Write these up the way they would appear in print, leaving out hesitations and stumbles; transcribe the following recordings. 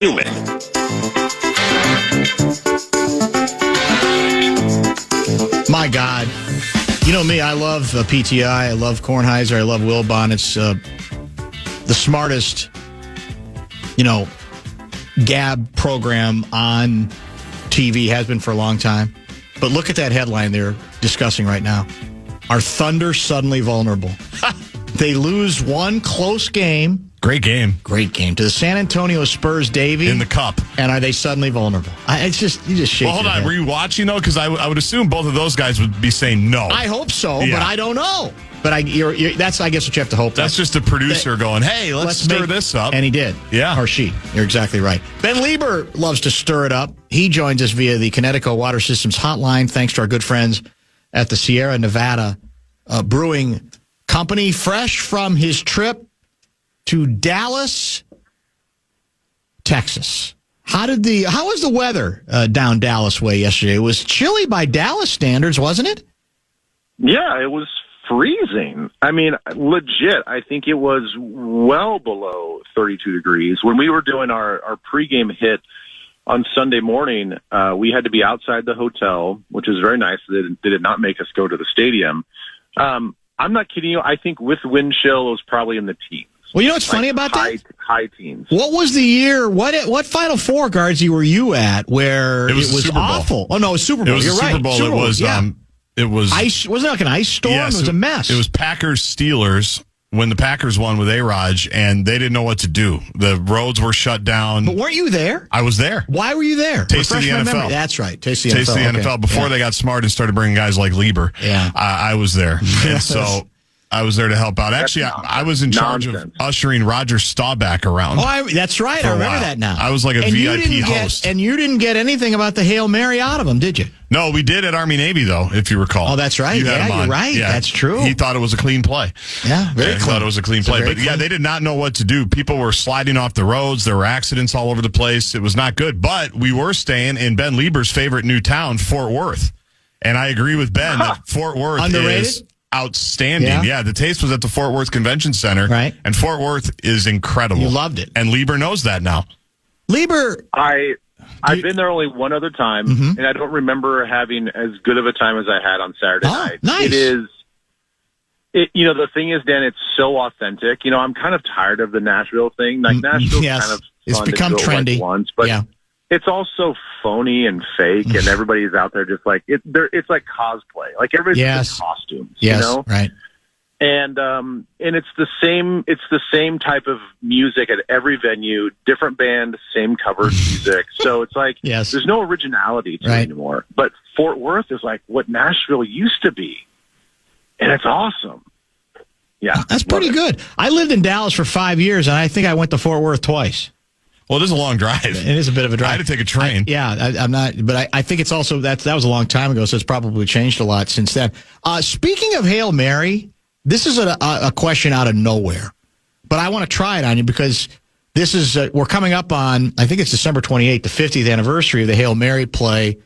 Human. My God. You know me, I love PTI, I love Kornheiser, I love Wilbon. It's the smartest, gab program on TV, has been for a long time. But look at that headline they're discussing right now. Are Thunder suddenly vulnerable? They lose one close game. Great game To the San Antonio Spurs, Davey. in the cup. And are they suddenly vulnerable? You just shake Well, hold your on. head. Were you watching though? Because I would assume both of those guys would be saying no. I hope so, Yeah. but I don't know. But that's, I guess, what you have to hope. That's just a producer going, "Hey, let's stir this up." And he did. Yeah. Or she. You're exactly right. Ben Leber loves to stir it up. He joins us via the Connecticut Water Systems hotline, thanks to our good friends at the Sierra Nevada Brewing Company, fresh from his trip to Dallas, Texas. How was the weather down Dallas way yesterday? It was chilly by Dallas standards, wasn't it? Yeah, it was freezing. I mean, legit, I think it was well below 32 degrees. When we were doing our pregame hit on Sunday morning, we had to be outside the hotel, which is very nice. They did not make us go to the stadium. I'm not kidding you. I think with wind chill, it was probably in the teens. Well, you know what's funny about that? High teens. What was the year? What Final Four, Guardsy, were you at where it was Super Bowl. awful? Oh, no, it was Super Bowl. It was You're right. Super Bowl. Super Bowl, It was. yeah. It was ice. Wasn't it like an ice storm? Yeah, it was a mess. It was Packers Steelers when the Packers won with A-Raj, and they didn't know what to do. The roads were shut down. But weren't you there? I was there. Why were you there? Taste of the Refresh my NFL. memory. That's right. Taste of the Taste NFL. of the NFL. Before they got smart and started bringing guys like Leber. Yeah. I was there. And so I was there to help out. Actually, I was in charge of ushering Roger Staubach around. Oh, that's right. I remember that now. I was like a VIP host. And you didn't get anything about the Hail Mary out of him, did you? No, we did at Army-Navy, though, if you recall. Oh, that's right. You had him on. You're right. Yeah. That's true. He thought it was a clean play. Yeah, very clean. He thought it was a clean play. But, yeah, they did not know what to do. People were sliding off the roads. There were accidents all over the place. It was not good. But we were staying in Ben Lieber's favorite new town, Fort Worth. And I agree with Ben that Fort Worth is outstanding. Yeah, the taste was at the Fort Worth Convention Center. Right. And Fort Worth is incredible. You loved it. And Leber knows that now. Leber. I've been there only one other time, and I don't remember having as good of a time as I had on Saturday night. Nice. The thing is, Dan, it's so authentic. I'm kind of tired of the Nashville thing. Like, Nashville's kind of it's fun become to go trendy. once, but it's also phony and fake, and everybody's out there just like it's like cosplay. Like everybody's in costumes, right. And it's the same type of music at every venue, different band, same cover music. So it's like there's no originality to it anymore. But Fort Worth is like what Nashville used to be, and it's awesome. Yeah, that's pretty good. I lived in Dallas for 5 years, and I think I went to Fort Worth twice. Well, it is a long drive. It is a bit of a drive. I had to take a train. I'm not, but I think it's also that was a long time ago, so it's probably changed a lot since then. Speaking of Hail Mary, this is a question out of nowhere, but I want to try it on you because this is we're coming up on, I think it's December 28th, the 50th anniversary of the Hail Mary play,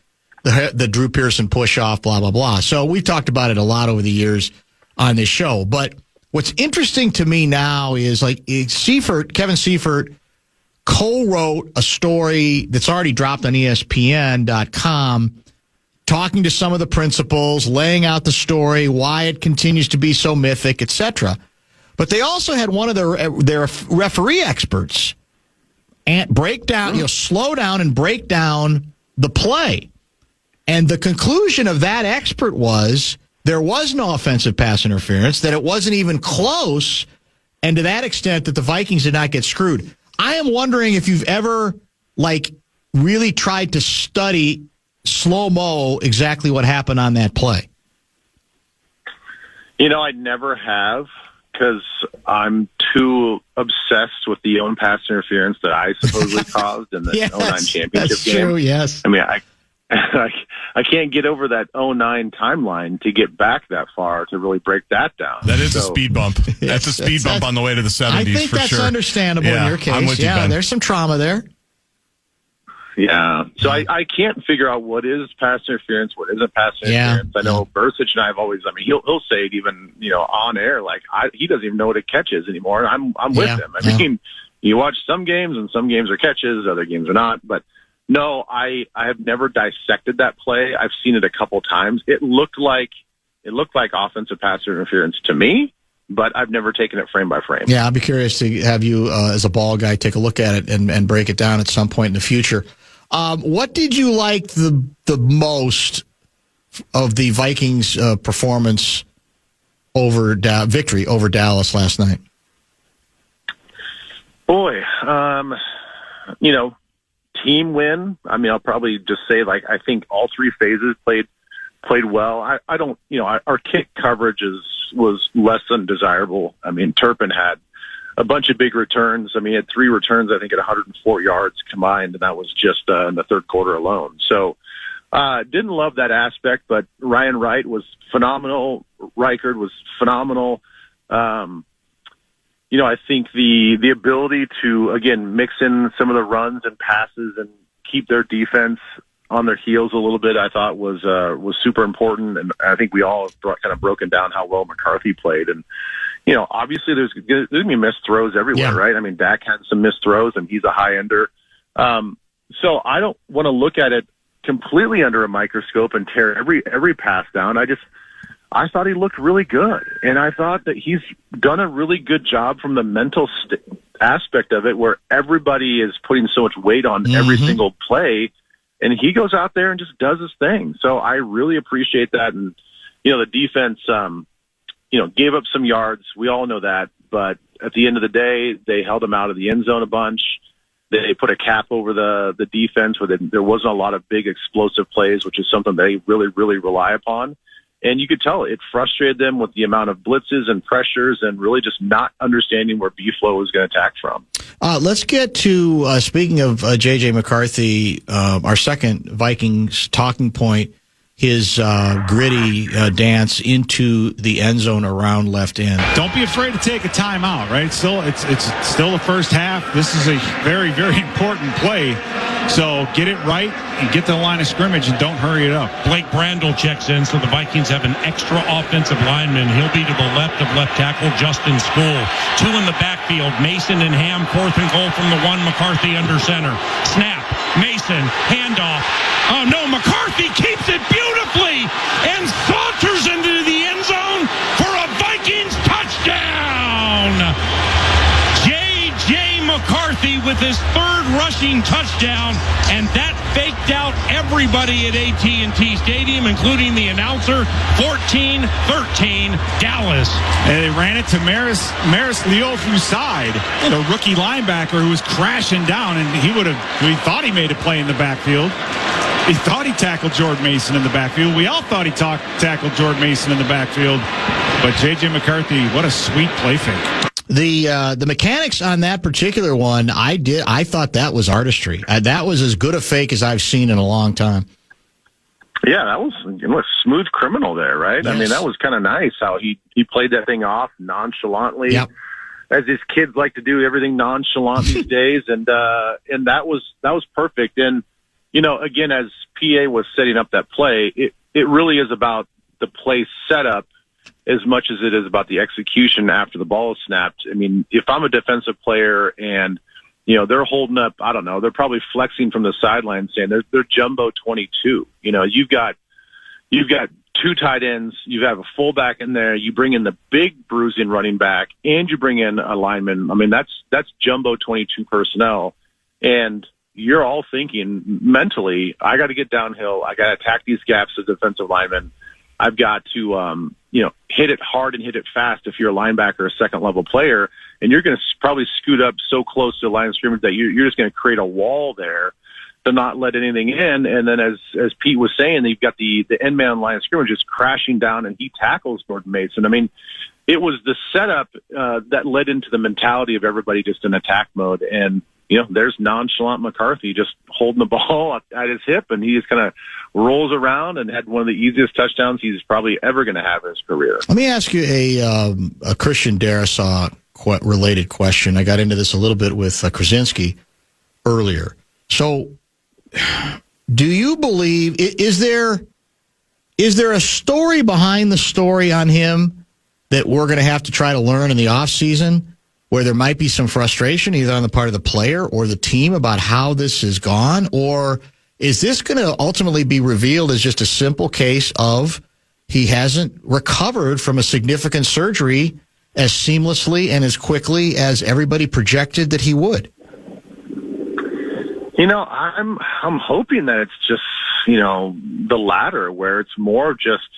the Drew Pearson push-off, blah, blah, blah. So we've talked about it a lot over the years on this show, but what's interesting to me now is Kevin Seifert co-wrote a story that's already dropped on ESPN.com talking to some of the principals, laying out the story, why it continues to be so mythic, etc. But they also had one of their referee experts break down, slow down and break down the play. And the conclusion of that expert was there was no offensive pass interference, that it wasn't even close, and to that extent that the Vikings did not get screwed. I am wondering if you've ever, really tried to study slow-mo exactly what happened on that play. I never have because I'm too obsessed with the own pass interference that I supposedly caused in the 09 championship that's game. True, yes. I mean, I can't get over that 09 timeline to get back that far to really break that down. That is a speed bump. That's a speed bump on the way to the 70s, I think for that's sure. understandable in your case. I'm with you, Ben. There's some trauma there. Yeah. So I can't figure out what is pass interference, what isn't pass interference. I know Bursich and I have always, he'll say it even, on air, he doesn't even know what a catch is anymore. I'm with him. I mean, you watch some games, and some games are catches, other games are not. But no, I have never dissected that play. I've seen it a couple times. It looked like offensive pass interference to me, but I've never taken it frame by frame. Yeah, I'd be curious to have you, as a ball guy, take a look at it and break it down at some point in the future. What did you like the most of the Vikings' performance victory over Dallas last night? Boy, team win. I mean, I'll probably just say, I think all three phases played well. I don't, our kick coverage was less than desirable. I mean, Turpin had a bunch of big returns. I mean, he had 3 returns, I think, at 104 yards combined, and that was just in the third quarter alone. So, didn't love that aspect, but Ryan Wright was phenomenal. Reichard was phenomenal. I think the ability to, again, mix in some of the runs and passes and keep their defense on their heels a little bit, I thought was super important. And I think we all have kind of broken down how well McCarthy played. And, obviously there's going to be missed throws everywhere, right? I mean, Dak had some missed throws, and he's a high ender. So I don't want to look at it completely under a microscope and tear every pass down. I thought he looked really good, and I thought that he's done a really good job from the mental aspect of it, where everybody is putting so much weight on every single play, and he goes out there and just does his thing. So I really appreciate that. And, the defense, gave up some yards. We all know that, but at the end of the day, they held him out of the end zone a bunch. They put a cap over the defense where there wasn't a lot of big explosive plays, which is something they really, really rely upon. And you could tell it frustrated them with the amount of blitzes and pressures and really just not understanding where B-Flow was going to attack from. Let's get to, speaking of J.J. McCarthy, our second Vikings talking point, his gritty dance into the end zone around left end. Don't be afraid to take a timeout, right? It's still the first half. This is a very, very important play. So get it right and get to the line of scrimmage and don't hurry it up. Blake Brandel checks in, so the Vikings have an extra offensive lineman. He'll be to the left of left tackle Justin School. 2 in the backfield, Mason and Ham, 4th and goal from the 1, McCarthy under center. Snap, Mason, handoff. Oh no, McCarthy keeps it beautifully and saunters into the end zone for a Vikings touchdown. J.J. McCarthy with his 3rd rushing touchdown, and that faked out everybody at AT&T Stadium, including the announcer. 14-13, Dallas. And they ran it to Maris Leof's side, the rookie linebacker who was crashing down, and we thought he made a play in the backfield. He thought he tackled Jordan Mason in the backfield. We all thought he tackled Jordan Mason in the backfield. But J.J. McCarthy, what a sweet play fake. The mechanics on that particular one, I thought that was artistry. That was as good a fake as I've seen in a long time. Yeah, that was smooth criminal there, right? Yes. I mean, that was kind of nice how he played that thing off nonchalantly. Yep. As his kids like to do everything nonchalant these days, and that was perfect. And again, as PA was setting up that play, it really is about the play setup as much as it is about the execution after the ball is snapped. I mean, if I'm a defensive player and, they're holding up, I don't know, they're probably flexing from the sideline saying they're jumbo 22. You've got 2 tight ends, you have a fullback in there, you bring in the big bruising running back, and you bring in a lineman. I mean, that's jumbo 22 personnel. And you're all thinking mentally, I got to get downhill. I got to attack these gaps as defensive lineman. I've got to, hit it hard and hit it fast if you're a linebacker or a second-level player, and you're going to probably scoot up so close to the line of scrimmage that you're just going to create a wall there to not let anything in. And then as Pete was saying, you've got the end man line of scrimmage just crashing down, and he tackles Jordan Mason. I mean, it was the setup that led into the mentality of everybody just in attack mode. And, there's nonchalant McCarthy just holding the ball at his hip, and he just kind of rolls around and had one of the easiest touchdowns he's probably ever going to have in his career. Let me ask you a Christian Darrisaw related question. I got into this a little bit with Krasinski earlier. So do you believe, is there a story behind the story on him that we're going to have to try to learn in the offseason? where there might be some frustration either on the part of the player or the team about how this has gone? Or is this going to ultimately be revealed as just a simple case of he hasn't recovered from a significant surgery as seamlessly and as quickly as everybody projected that he would? I'm hoping that it's just, the latter, where it's more just,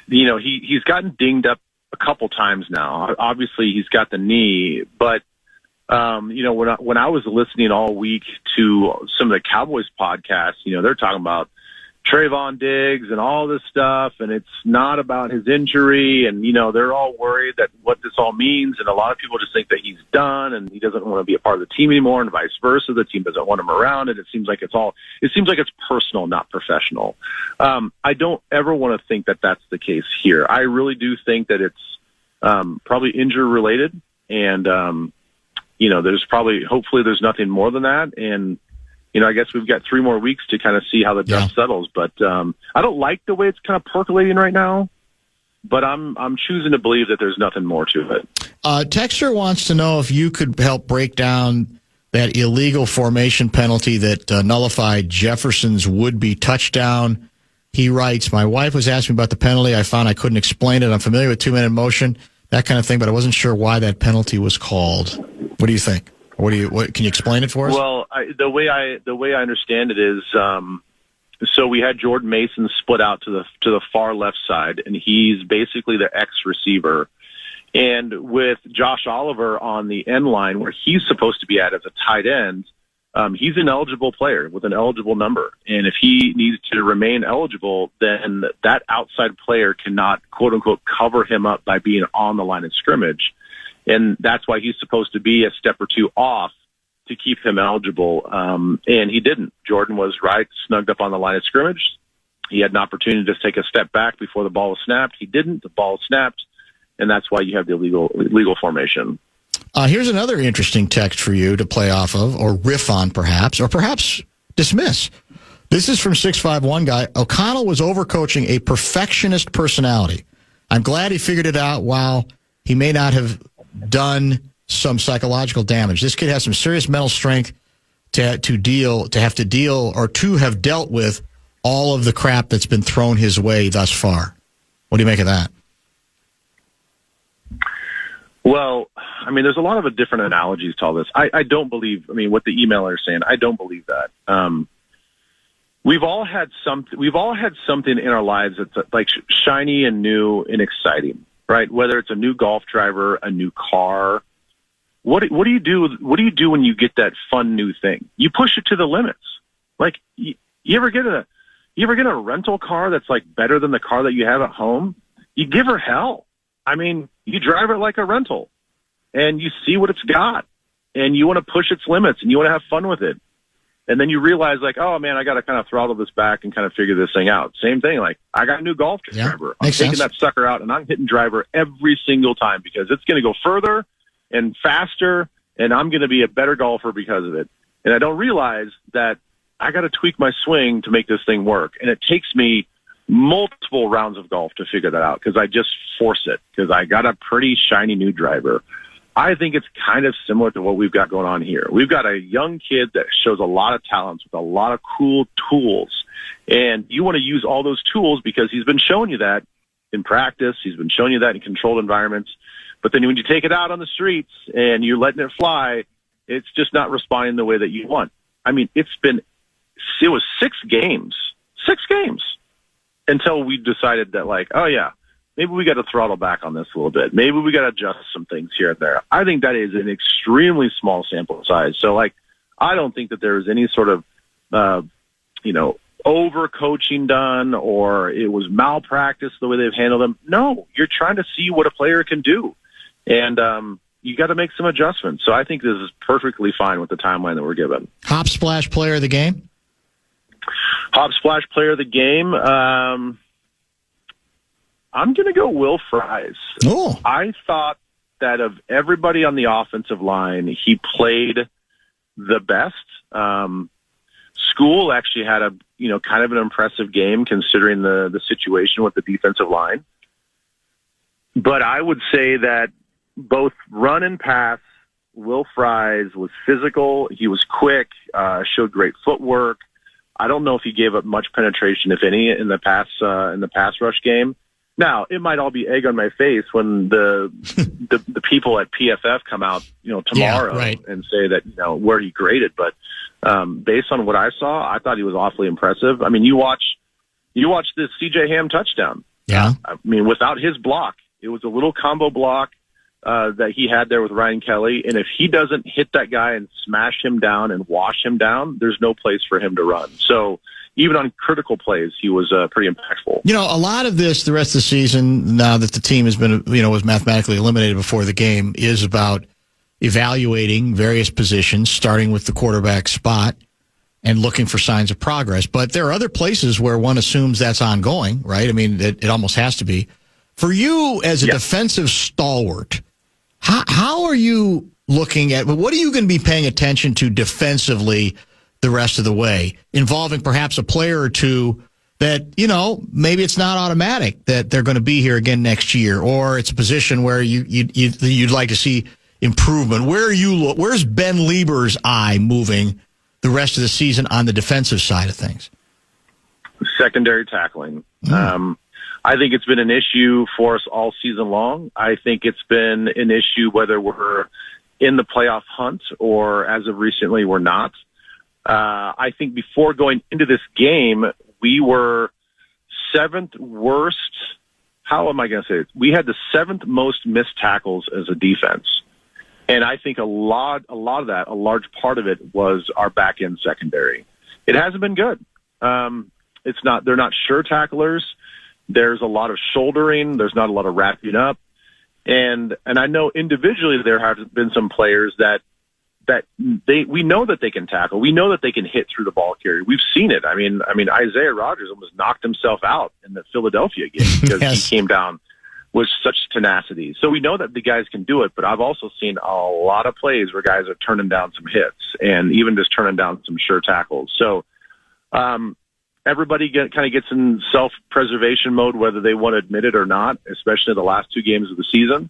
he's gotten dinged up a couple times now. Obviously, he's got the knee, but when I was listening all week to some of the Cowboys podcasts, they're talking about Trayvon Diggs and all this stuff, and it's not about his injury, and they're all worried that what this all means, and a lot of people just think that he's done and he doesn't want to be a part of the team anymore, and vice versa. The team doesn't want him around, and it seems like it's personal, not professional. I don't ever want to think that that's the case here. I really do think that it's probably injury related, and hopefully there's nothing more than that, and I guess we've got 3 more weeks to kind of see how the dust settles. But I don't like the way it's kind of percolating right now, but I'm choosing to believe that there's nothing more to it. Texter wants to know if you could help break down that illegal formation penalty that nullified Jefferson's would-be touchdown. He writes, my wife was asking about the penalty. I found I couldn't explain it. I'm familiar with 2-minute motion, that kind of thing, but I wasn't sure why that penalty was called. What do you think? What can you explain it for us? Well, the way I understand it is, so we had Jordan Mason split out to the far left side, and he's basically the X receiver. And with Josh Oliver on the end line, where he's supposed to be at as a tight end, he's an eligible player with an eligible number. And if he needs to remain eligible, then that outside player cannot, quote unquote, cover him up by being on the line of scrimmage. And that's why he's supposed to be a step or two off to keep him eligible. And he didn't. Jordan was right, snugged up on the line of scrimmage. He had an opportunity to take a step back before the ball was snapped. He didn't. The ball was snapped. And that's why you have the illegal formation. Here's another interesting text for you to play off of, or riff on perhaps, or perhaps dismiss. This is from 651 guy. O'Connell was overcoaching a perfectionist personality. I'm glad he figured it out while he may not have done some psychological damage. This kid has some serious mental strength to have dealt with all of the crap that's been thrown his way thus far. What do you make of that? Well, there's a lot of different analogies to all this. I don't believe, what the emailer is saying, I don't believe that. We've all had something in our lives that's like shiny and new and exciting, right? Whether it's a new golf driver, a new car. What do you do? What do you do when you get that fun new thing? You push it to the limits. Like you ever get a rental car that's like better than the car that you have at home? You give her hell. You drive it like a rental, and you see what it's got, and you want to push its limits, and you want to have fun with it. And then you realize, like, oh, man, I got to kind of throttle this back and kind of figure this thing out. Same thing, like, I got a new golf driver. I'm taking that sucker out, and I'm hitting driver every single time because it's going to go further and faster, and I'm going to be a better golfer because of it. And I don't realize that I got to tweak my swing to make this thing work. And it takes me multiple rounds of golf to figure that out because I just force it because I got a pretty shiny new driver. I think it's kind of similar to what we've got going on here. We've got a young kid that shows a lot of talents with a lot of cool tools. And you want to use all those tools because he's been showing you that in practice. He's been showing you that in controlled environments. But then when you take it out on the streets and you're letting it fly, it's just not responding the way that you want. It was 6 games until we decided that, like, oh, yeah, maybe we got to throttle back on this a little bit. Maybe we got to adjust some things here and there. I think that is an extremely small sample size. So, like, I don't think that there is any sort of, over-coaching done or it was malpractice the way they've handled them. No, you're trying to see what a player can do. And you got to make some adjustments. So I think this is perfectly fine with the timeline that we're given. Hop Splash player of the game? Hop Splash player of the game. I'm going to go Will Fries. Oh. I thought that of everybody on the offensive line, he played the best. School actually had a kind of an impressive game considering the situation with the defensive line. But I would say that both run and pass, Will Fries was physical. He was quick, showed great footwork. I don't know if he gave up much penetration, if any, in the pass rush game. Now, it might all be egg on my face when the people at PFF come out, tomorrow and say that, where he graded. But based on what I saw, I thought he was awfully impressive. I mean, you watch this C.J. Ham touchdown. Yeah. I mean, without his block, it was a little combo block that he had there with Ryan Kelly. And if he doesn't hit that guy and smash him down and wash him down, there's no place for him to run. So even on critical plays, he was pretty impactful. A lot of this, the rest of the season, now that the team has been, was mathematically eliminated before the game, is about evaluating various positions, starting with the quarterback spot and looking for signs of progress. But there are other places where one assumes that's ongoing, right? I mean, it almost has to be. For you as a defensive stalwart, how are you looking at, what are you going to be paying attention to defensively the rest of the way, involving perhaps a player or two that, maybe it's not automatic that they're going to be here again next year, or it's a position where you'd like to see improvement? Where's Ben Leber's eye moving the rest of the season on the defensive side of things? Secondary tackling. I think it's been an issue for us all season long. I think it's been an issue whether we're in the playoff hunt or, as of recently, we're not. I think before going into this game, we were 7th worst. How am I going to say it? We had the 7th most missed tackles as a defense. And I think a lot of that, a large part of it, was our back end secondary. It hasn't been good. They're not sure tacklers. There's a lot of shouldering. There's not a lot of wrapping up. And I know individually there have been some players that we know that they can tackle. We know that they can hit through the ball carrier. We've seen it. I mean, Isaiah Rodgers almost knocked himself out in the Philadelphia game because he came down with such tenacity. So we know that the guys can do it, but I've also seen a lot of plays where guys are turning down some hits and even just turning down some sure tackles. So everybody kind of gets in self-preservation mode, whether they want to admit it or not, especially the last 2 games of the season.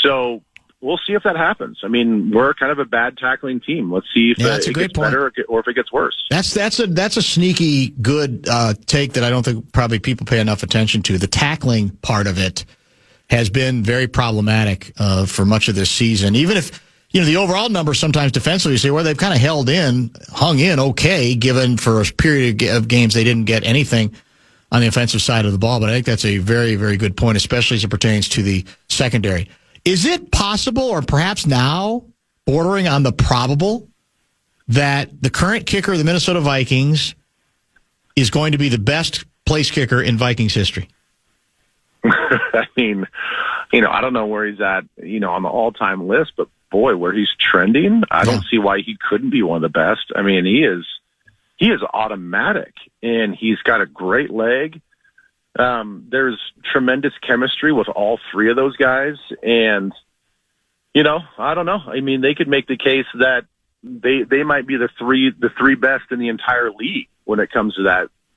So we'll see if that happens. I mean, we're kind of a bad tackling team. Let's see if it gets better or if it gets worse. That's a sneaky good take that I don't think probably people pay enough attention to. The tackling part of it has been very problematic for much of this season. Even if, the overall number sometimes defensively, you say, well, they've kind of hung in okay, given for a period of games they didn't get anything on the offensive side of the ball. But I think that's a very, very good point, especially as it pertains to the secondary. Is it possible, or perhaps now bordering on the probable, that the current kicker of the Minnesota Vikings is going to be the best place kicker in Vikings history? I mean, I don't know where he's at, on the all-time list, but boy, where he's trending, I don't see why he couldn't be one of the best. I mean, he is automatic, and he's got a great leg. There's tremendous chemistry with all 3 of those guys. And, I don't know. I mean, they could make the case that they might be the three best in the entire league when it comes to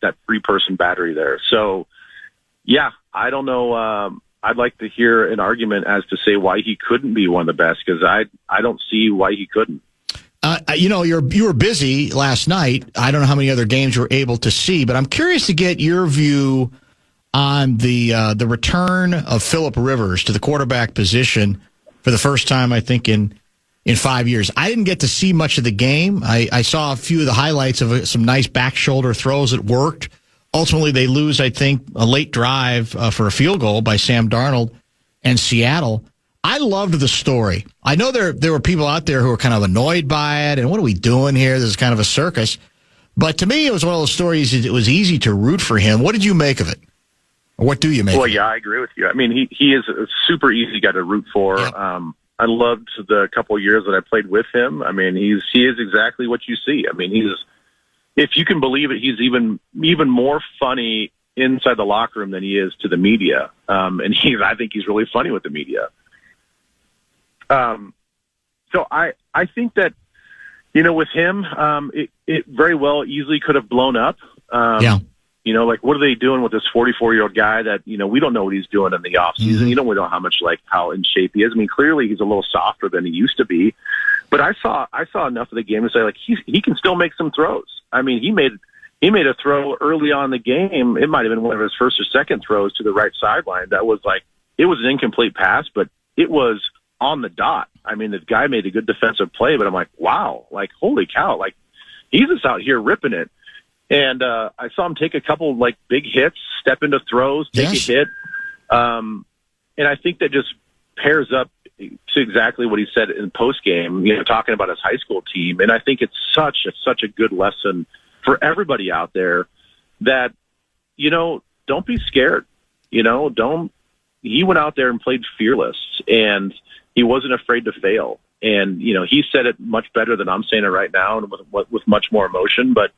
that 3-person battery there. So, yeah, I don't know. I'd like to hear an argument as to say why he couldn't be one of the best, because I don't see why he couldn't. You were busy last night. I don't know how many other games you were able to see, but I'm curious to get your view on the return of Phillip Rivers to the quarterback position for the first time, I think, in 5 years. I didn't get to see much of the game. I saw a few of the highlights of some nice back shoulder throws that worked. Ultimately, they lose, I think, a late drive for a field goal by Sam Darnold and Seattle. I loved the story. I know there were people out there who were kind of annoyed by it, and what are we doing here? This is kind of a circus. But to me, it was one of those stories, it was easy to root for him. What did you make of it? Or what do you make of it? Well, yeah, I agree with you. I mean, he is a super easy guy to root for. Yep. I loved the couple of years that I played with him. I mean, he is exactly what you see. I mean, if you can believe it, he's even more funny inside the locker room than he is to the media. And I think he's really funny with the media. So I think that, with him, it very well easily could have blown up. You know, like, what are they doing with this 44-year-old guy that, you know, we don't know what he's doing in the offseason. Mm-hmm. You don't really know how in shape he is. I mean, clearly he's a little softer than he used to be. But I saw enough of the game to say, like, he can still make some throws. I mean, he made a throw early on in the game. It might have been one of his first or second throws to the right sideline. That was like, it was an incomplete pass, but it was on the dot. I mean, the guy made a good defensive play, but I'm like, wow, like, holy cow, like, he's just out here ripping it. And I saw him take a couple, like, big hits, step into throws, take a hit. And I think that just pairs up to exactly what he said in postgame, you know, talking about his high school team. And I think it's such a good lesson for everybody out there that, you know, don't be scared. You know, he went out there and played fearless, and he wasn't afraid to fail. And, you know, he said it much better than I'm saying it right now, and with much more emotion. But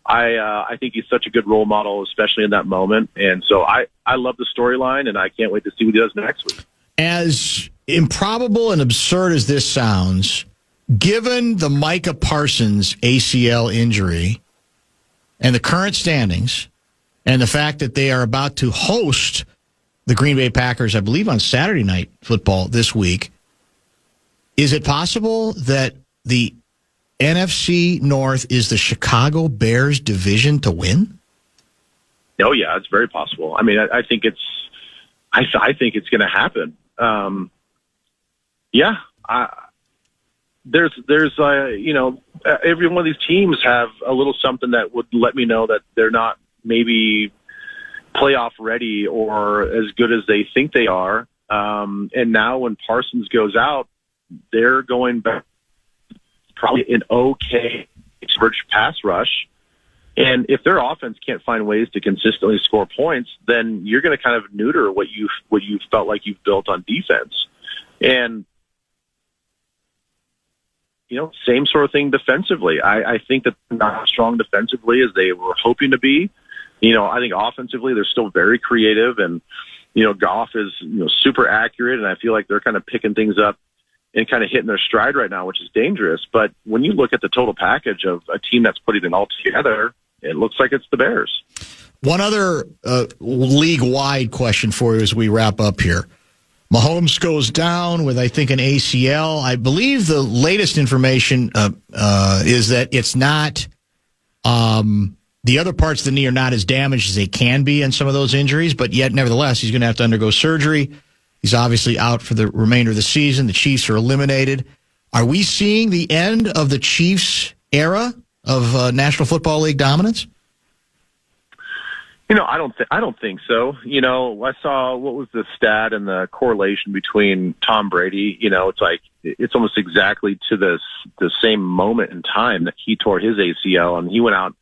I think he's such a good role model, especially in that moment. And so I love the storyline, and I can't wait to see what he does next week. As improbable and absurd as this sounds, given the Micah Parsons ACL injury and the current standings and the fact that they are about to host the Green Bay Packers, I believe, on Saturday Night Football this week, is it possible that the NFC North is the Chicago Bears division to win? Oh, yeah, it's very possible. I mean, I think it's going to happen. There's you know, every one of these teams have a little something that would let me know that they're not maybe playoff ready or as good as they think they are. And now when Parsons goes out, they're going back probably an okay pass rush. And if their offense can't find ways to consistently score points, then you're going to kind of neuter what you felt like you've built on defense. And, you know, same sort of thing defensively. I think that they're not as strong defensively as they were hoping to be. You know, I think offensively they're still very creative, and, you know, Goff is, you know, super accurate, and I feel like they're kind of picking things up and kind of hitting their stride right now, which is dangerous. But when you look at the total package of a team that's putting it all together, it looks like it's the Bears. One other league-wide question for you as we wrap up here. Mahomes goes down with, I think, an ACL. I believe the latest information is that it's not the other parts of the knee are not as damaged as they can be in some of those injuries, but yet, nevertheless, he's going to have to undergo surgery. He's obviously out for the remainder of the season. The Chiefs are eliminated. Are we seeing the end of the Chiefs' era of National Football League dominance? You know, I don't think so. You know, I saw what was the stat and the correlation between Tom Brady. You know, it's almost exactly to the same moment in time that he tore his ACL, and he went out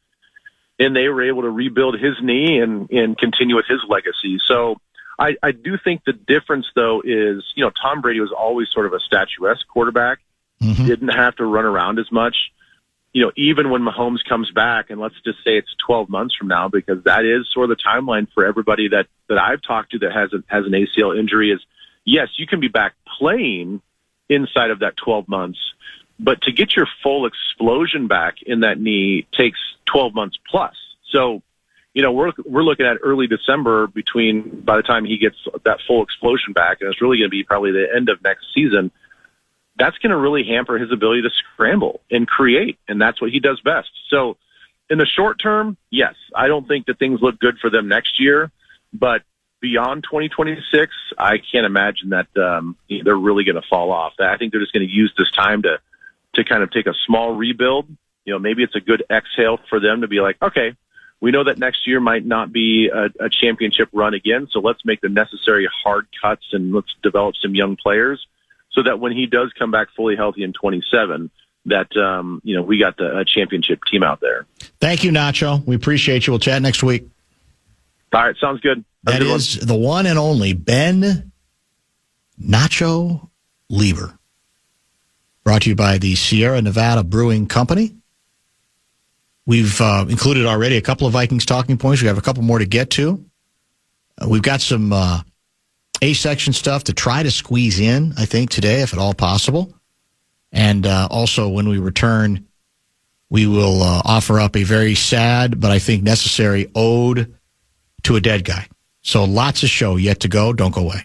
and they were able to rebuild his knee and continue with his legacy. So I do think the difference, though, is, you know, Tom Brady was always sort of a statuesque quarterback, didn't have to run around as much. You know, even when Mahomes comes back, and let's just say it's 12 months from now, because that is sort of the timeline for everybody that I've talked to that has an ACL injury, is, yes, you can be back playing inside of that 12 months, but to get your full explosion back in that knee takes 12 months plus. So, you know, we're looking at early December by the time he gets that full explosion back, and it's really going to be probably the end of next season. That's going to really hamper his ability to scramble and create, and that's what he does best. So in the short term, yes, I don't think that things look good for them next year, but beyond 2026, I can't imagine that they're really going to fall off. I think they're just going to use this time to kind of take a small rebuild. You know, maybe it's a good exhale for them to be like, okay, we know that next year might not be a championship run again, so let's make the necessary hard cuts and let's develop some young players, so that when he does come back fully healthy in 27, that, you know, we got a championship team out there. Thank you, Nacho. We appreciate you. We'll chat next week. All right, sounds good. That is the one and only Ben Nacho Leber. Brought to you by the Sierra Nevada Brewing Company. We've included already a couple of Vikings talking points. We have a couple more to get to. We've got some A-section stuff to try to squeeze in, I think, today, if at all possible. And also, when we return, we will offer up a very sad but I think necessary ode to a dead guy. So lots of show yet to go. Don't go away.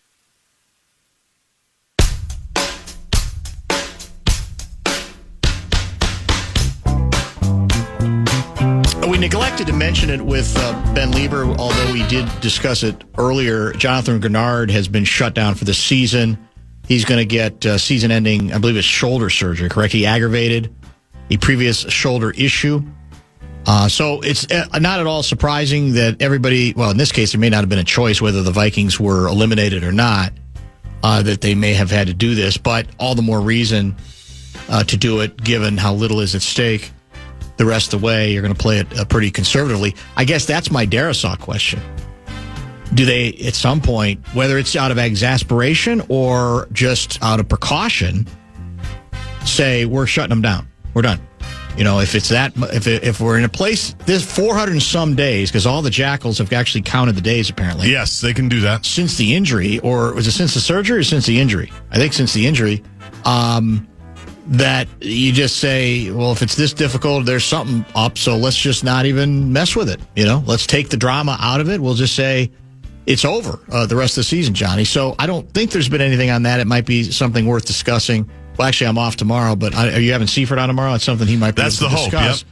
We neglected to mention it with Ben Leber, although we did discuss it earlier. Jonathan Grenard has been shut down for the season. He's going to get season-ending, I believe it's shoulder surgery, correct? He aggravated a previous shoulder issue. So it's not at all surprising that everybody, well, in this case, there may not have been a choice whether the Vikings were eliminated or not, that they may have had to do this, but all the more reason to do it given how little is at stake. The rest of the way, you're going to play it pretty conservatively. I guess that's my Darisaw question. Do they, at some point, whether it's out of exasperation or just out of precaution, say, we're shutting them down. We're done. You know, if it's that, if we're in a place, there's 400 and some days, because all the Jackals have actually counted the days, apparently. Yes, they can do that. Since the injury, or was it since the surgery or since the injury? I think since the injury. That you just say, well, if it's this difficult, there's something up, so let's just not even mess with it. You know, let's take the drama out of it. We'll just say it's over the rest of the season, Johnny. So I don't think there's been anything on that. It might be something worth discussing. Well, actually, I'm off tomorrow, but are you having Seifert on tomorrow? It's something he might be able to discuss. That's the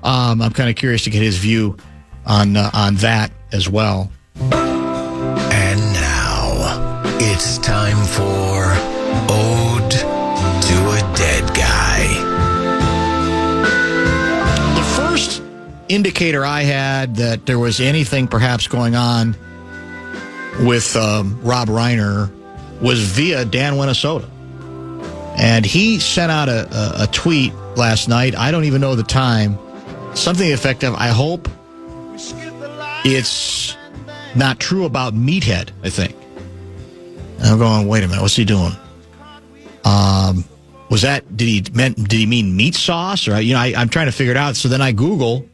hope, yep. I'm kind of curious to get his view on that as well. And now it's time for Ode to a Dead Guy. The first indicator I had that there was anything perhaps going on with Rob Reiner was via Dan Minnesota. And he sent out a tweet last night. I don't even know the time. Something effective. I hope it's not true about Meathead, I think. And I'm going, wait a minute, what's he doing? Was that, did he mean meat sauce? Or, you know, I'm trying to figure it out. So then I Google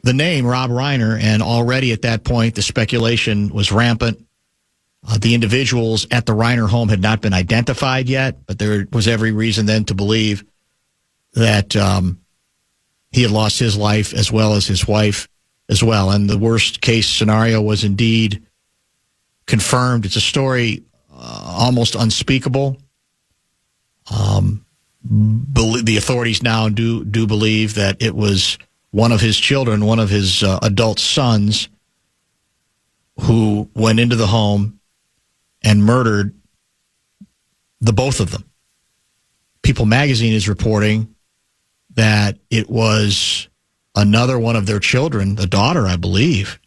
the name Rob Reiner, and already at that point, the speculation was rampant. The individuals at the Reiner home had not been identified yet, but there was every reason then to believe that he had lost his life as well as his wife as well. And the worst case scenario was indeed confirmed. It's a story almost unspeakable. The authorities now do believe that it was one of his children, one of his adult sons, who went into the home and murdered the both of them. People magazine is reporting that it was another one of their children, the daughter, I believe,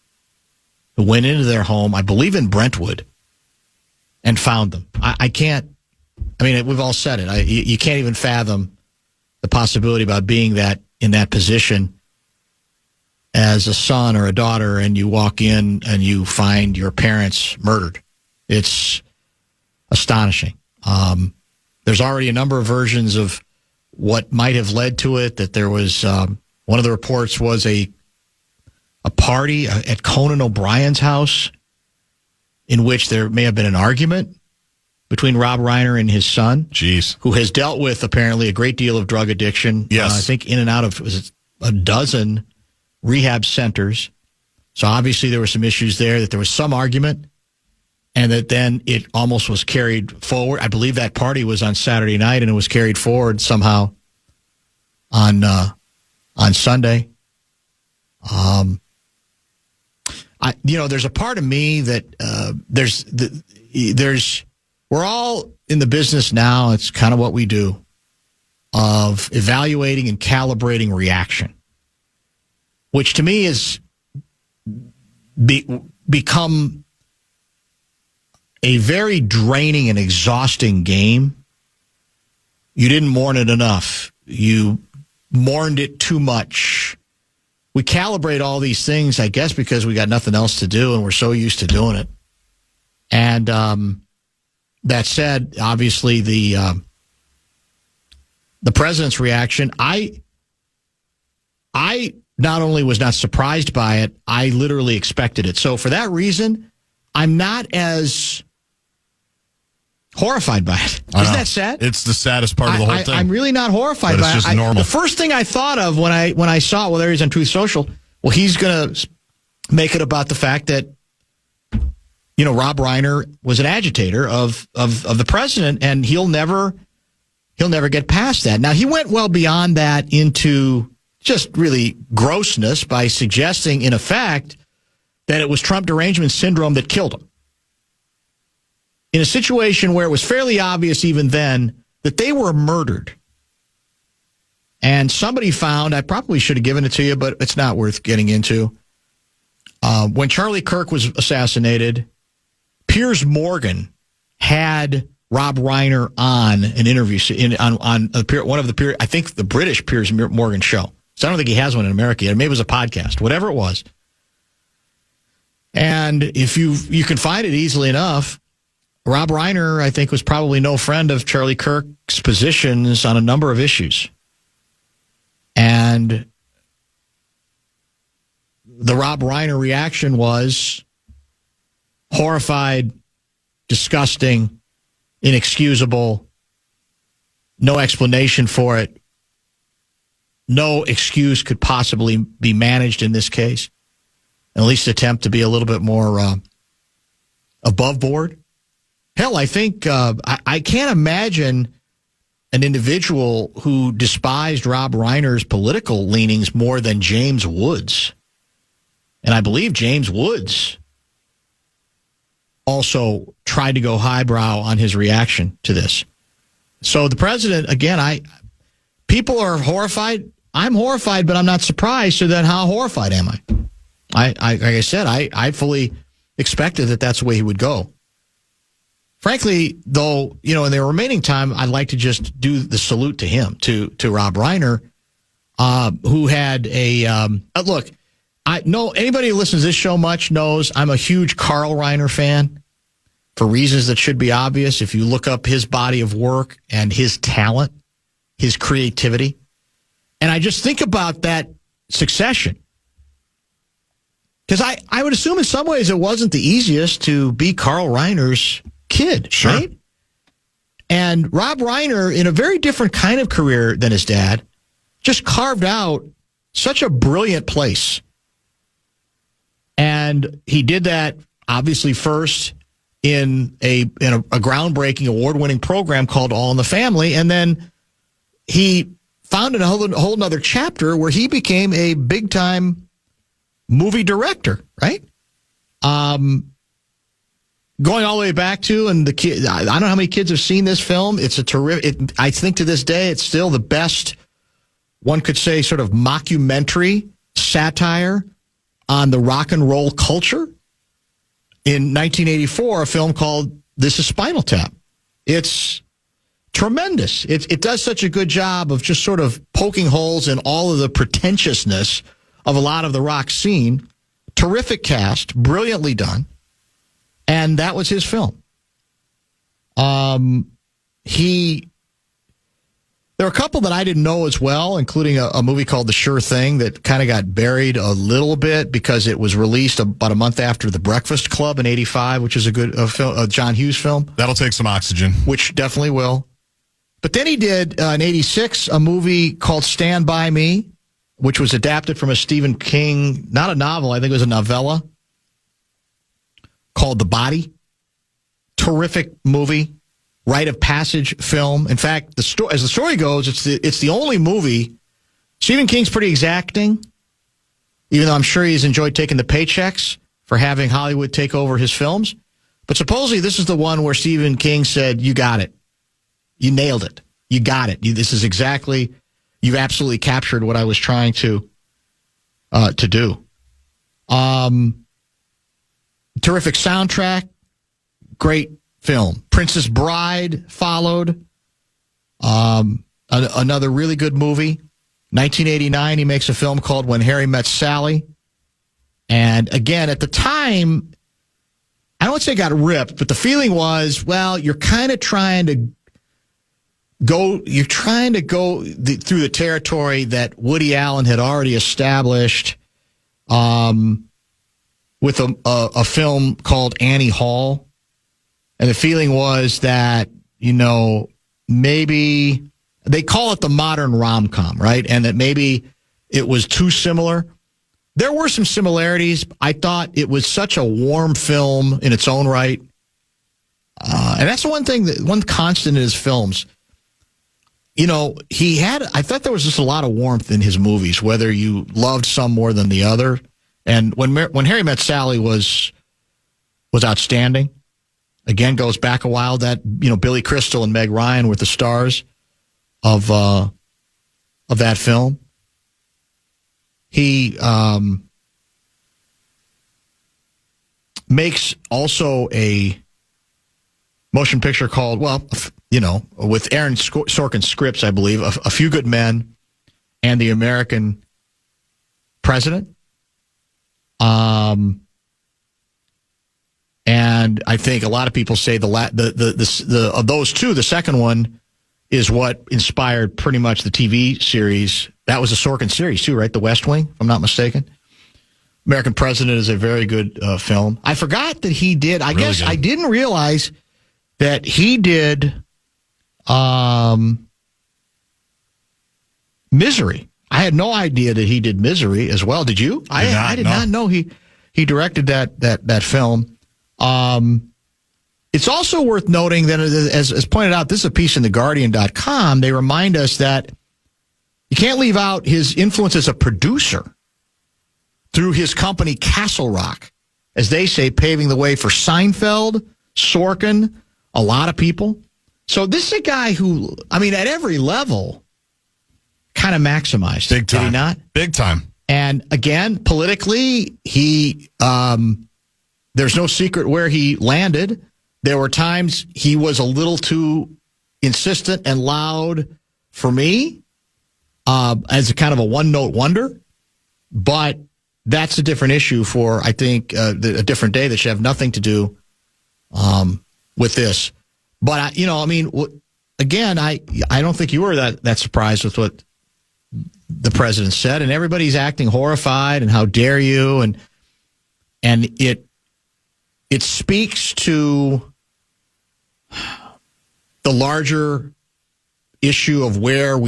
who went into their home, I believe in Brentwood, and found them. I can't, I mean, we've all said it. You can't even fathom the possibility about being in that position as a son or a daughter, and you walk in and you find your parents murdered. It's astonishing. There's already a number of versions of what might have led to it, that there was, one of the reports was a party at Conan O'Brien's house in which there may have been an argument between Rob Reiner and his son. Jeez. Who has dealt with apparently a great deal of drug addiction. Yes. I think in and out of a dozen rehab centers. So obviously there were some issues there, that there was some argument, and that then it almost was carried forward. I believe that party was on Saturday night, and it was carried forward somehow on Sunday. There's a part of me that we're all in the business now. It's kind of what we do, of evaluating and calibrating reaction, which to me is become a very draining and exhausting game. You didn't mourn it enough. You mourned it too much. We calibrate all these things, I guess, because we got nothing else to do, and we're so used to doing it. And that said, obviously the president's reaction, I not only was not surprised by it, I literally expected it. So for that reason, I'm not as horrified by it. I Isn't know. that sad? It's the saddest part of the whole thing. I'm really not horrified But by it's it. just normal. The first thing I thought of when I saw, well, there he is on Truth Social. Well, he's going to make it about the fact that, Rob Reiner was an agitator of the president, and he'll never get past that. Now, he went well beyond that into just really grossness by suggesting, in effect, that it was Trump derangement syndrome that killed him. In a situation where it was fairly obvious even then that they were murdered. And somebody found, I probably should have given it to you, but it's not worth getting into. When Charlie Kirk was assassinated, Piers Morgan had Rob Reiner on an interview on one of the, I think the British Piers Morgan show. So I don't think he has one in America yet. Maybe it was a podcast, whatever it was. And if you can find it easily enough, Rob Reiner, I think, was probably no friend of Charlie Kirk's positions on a number of issues. And the Rob Reiner reaction was horrified, disgusting, inexcusable, no explanation for it. No excuse could possibly be managed in this case. At least attempt to be a little bit more above board. Hell, I think I can't imagine an individual who despised Rob Reiner's political leanings more than James Woods. And I believe James Woods also tried to go highbrow on his reaction to this. So the president, again, people are horrified. I'm horrified, but I'm not surprised. So then how horrified am I? Like I said, I fully expected that that's the way he would go. Frankly, though, in the remaining time, I'd like to just do the salute to him, to Rob Reiner, who had a look. Anybody who listens to this show much knows I'm a huge Carl Reiner fan for reasons that should be obvious. If you look up his body of work and his talent, his creativity, and I just think about that succession. Because I would assume in some ways it wasn't the easiest to be Carl Reiner's kid, sure. Right? And Rob Reiner, in a very different kind of career than his dad, just carved out such a brilliant place. And he did that, obviously, first in a groundbreaking, award-winning program called All in the Family. And then he found a whole other chapter where he became a big-time movie director, right? Going all the way back to, and the kid, I don't know how many kids have seen this film. It's a terrific, I think to this day, it's still the best, one could say, sort of mockumentary satire on the rock and roll culture. In 1984, a film called This Is Spinal Tap. It's tremendous. It does such a good job of just sort of poking holes in all of the pretentiousness of a lot of the rock scene. Terrific cast, brilliantly done. And that was his film. There are a couple that I didn't know as well, including a movie called The Sure Thing that kind of got buried a little bit because it was released about a month after The Breakfast Club in '85, which is a John Hughes film. That'll take some oxygen. Which definitely will. But then he did, in '86, a movie called Stand By Me, which was adapted from a Stephen King, not a novel, I think it was a novella, called The Body. Terrific movie. Rite of passage film. In fact, as the story goes, it's the only movie. Stephen King's pretty exacting, even though I'm sure he's enjoyed taking the paychecks for having Hollywood take over his films. But supposedly this is the one where Stephen King said, "You got it. You nailed it. You got it. This is exactly. You've absolutely captured what I was trying to do." Terrific soundtrack. Great film. Princess Bride followed. Another really good movie. 1989, he makes a film called When Harry Met Sally. And again, at the time, I don't want to say it got ripped, but the feeling was, well, you're kind of trying to go through the territory that Woody Allen had already established with a film called Annie Hall. And the feeling was that, maybe they call it the modern rom-com, right? And that maybe it was too similar. There were some similarities. I thought it was such a warm film in its own right. And that's the one constant in his films. I thought there was just a lot of warmth in his movies, whether you loved some more than the other. And when Harry Met Sally was outstanding. Again, goes back a while. That Billy Crystal and Meg Ryan were the stars of that film. He makes also a motion picture called, with Aaron Sorkin's scripts, I believe, A Few Good Men and The American President. And I think a lot of people say the of those two, the second one is what inspired pretty much the TV series. That was a Sorkin series too, right? The West Wing, if I'm not mistaken. American President is a very good film. I forgot that he did. I didn't realize that he did Misery. I had no idea that he did Misery as well. Did you? I did not know he directed that film. It's also worth noting that, as pointed out, this is a piece in TheGuardian.com. They remind us that you can't leave out his influence as a producer through his company Castle Rock, as they say, paving the way for Seinfeld, Sorkin, a lot of people. So this is a guy who, at every level, kind of maximized. Big time. Did he not? Big time. And again, politically, he there's no secret where he landed. There were times he was a little too insistent and loud for me as a kind of a one-note wonder. But that's a different issue for, I think, a different day that should have nothing to do with this. But, again, I don't think you were that surprised with what the president said. And everybody's acting horrified and how dare you. And it speaks to the larger issue of what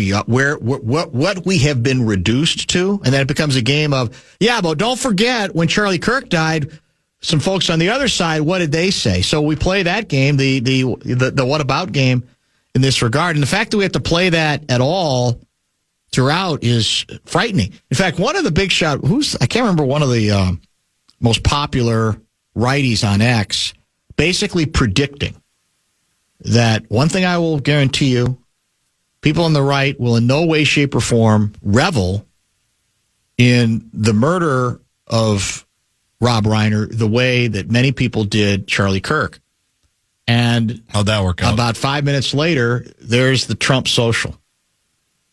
we have been reduced to, and then it becomes a game of, but don't forget when Charlie Kirk died, some folks on the other side, what did they say? So we play that game, the what about game in this regard, and the fact that we have to play that at all throughout is frightening. In fact, one of the big shot, I can't remember, one of the most popular righties on X, basically predicting that one thing I will guarantee you, people on the right will in no way, shape, or form revel in the murder of Rob Reiner the way that many people did Charlie Kirk. And how'd that work out? About 5 minutes later, there's the Trump social.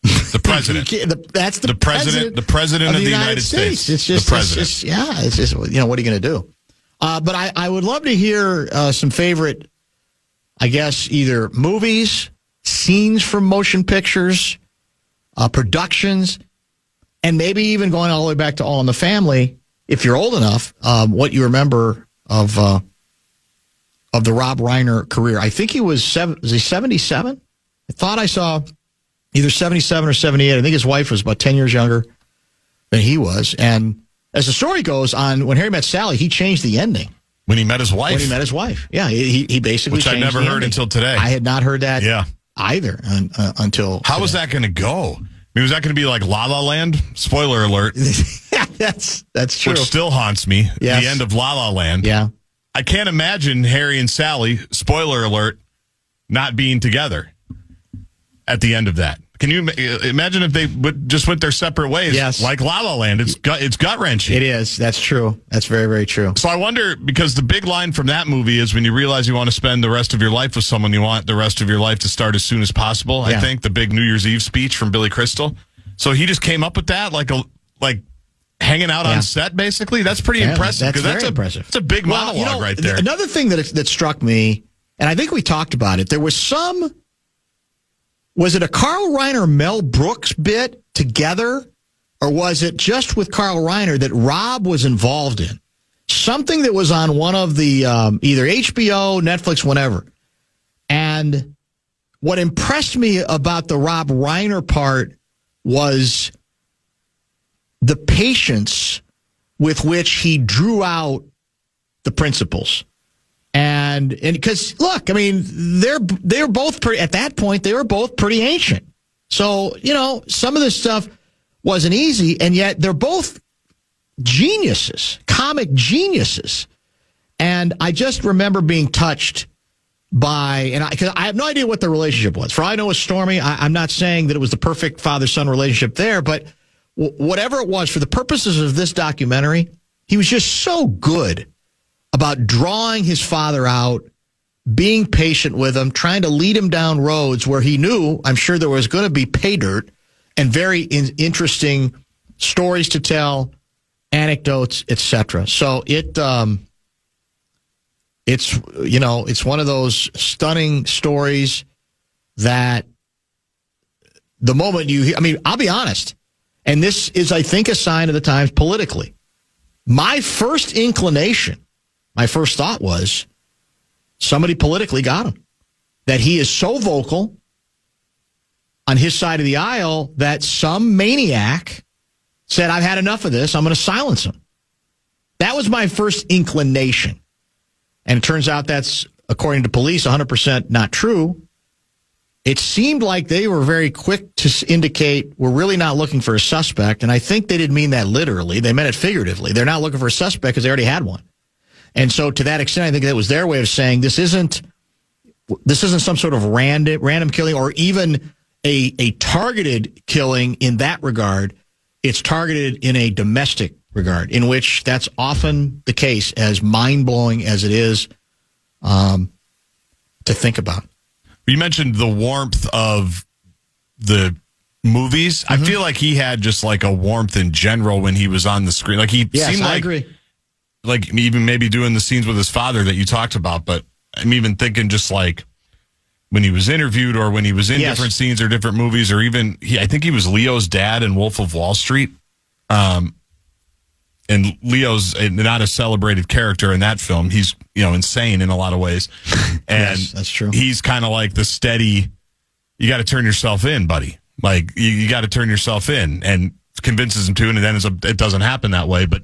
The president. That's the president. The president of the United States. It's just the president. It's just what are you going to do? But I would love to hear some favorite, I guess, either movies, scenes from motion pictures, productions, and maybe even going all the way back to All in the Family, if you're old enough, what you remember of the Rob Reiner career. I think he was 77? I thought I saw either 77 or 78. I think his wife was about 10 years younger than he was. And as the story goes on, when Harry Met Sally, he changed the ending. When he met his wife? When he met his wife. Yeah, he basically Which changed I never the heard ending. until today. I had not heard that either until How today. was that going to go? Was that going to be like La La Land? Spoiler alert. That's true. Which still haunts me. Yes. The end of La La Land. Yeah. I can't imagine Harry and Sally, spoiler alert, not being together at the end of that. Can you imagine if they just went their separate ways? Yes. Like La La Land. It's gut-wrenching. It is. That's true. That's very, very true. So I wonder, because the big line from that movie is when you realize you want to spend the rest of your life with someone, you want the rest of your life to start as soon as possible. Yeah. I think the big New Year's Eve speech from Billy Crystal. So he just came up with that, like hanging out on set, basically. That's pretty impressive. That's very impressive. It's a big monologue right there. Another thing that struck me, and I think we talked about it, there was was it a Carl Reiner, Mel Brooks bit together, or was it just with Carl Reiner that Rob was involved in? something that was on one of the either HBO, Netflix, whatever. And what impressed me about the Rob Reiner part was the patience with which he drew out the principles. And because, look, I mean, they're both pretty, at that point, they were both pretty ancient. So, some of this stuff wasn't easy, and yet they're both geniuses, comic geniuses. And I just remember being touched by, because I have no idea what the relationship was. For all I know, it was stormy. I'm not saying that it was the perfect father-son relationship there, but whatever it was, for the purposes of this documentary, he was just so good about drawing his father out, being patient with him, trying to lead him down roads where he knew, I'm sure there was going to be pay dirt and very interesting stories to tell, anecdotes, etc. So it's one of those stunning stories that the moment you hear, I mean, I'll be honest, and this is, I think, a sign of the times politically. My first thought was somebody politically got him. That he is so vocal on his side of the aisle that some maniac said, I've had enough of this, I'm going to silence him. That was my first inclination. And it turns out that's, according to police, 100% not true. It seemed like they were very quick to indicate we're really not looking for a suspect. And I think they didn't mean that literally. They meant it figuratively. They're not looking for a suspect because they already had one. And so to that extent, I think that was their way of saying this isn't some sort of random killing or even a targeted killing in that regard. It's targeted in a domestic regard, in which that's often the case, as mind-blowing as it is to think about. You mentioned the warmth of the movies. Mm-hmm. I feel like he had just like a warmth in general when he was on the screen. Like he seemed like, I agree. Like even maybe doing the scenes with his father that you talked about, but I'm even thinking just like when he was interviewed or when he was in different scenes or different movies, or even I think he was Leo's dad in Wolf of Wall Street. And Leo's not a celebrated character in that film. He's, insane in a lot of ways. And yes, that's true. He's kind of like the steady, you got to turn yourself in, buddy. Like you got to turn yourself in, and convinces him to, and then it doesn't happen that way, but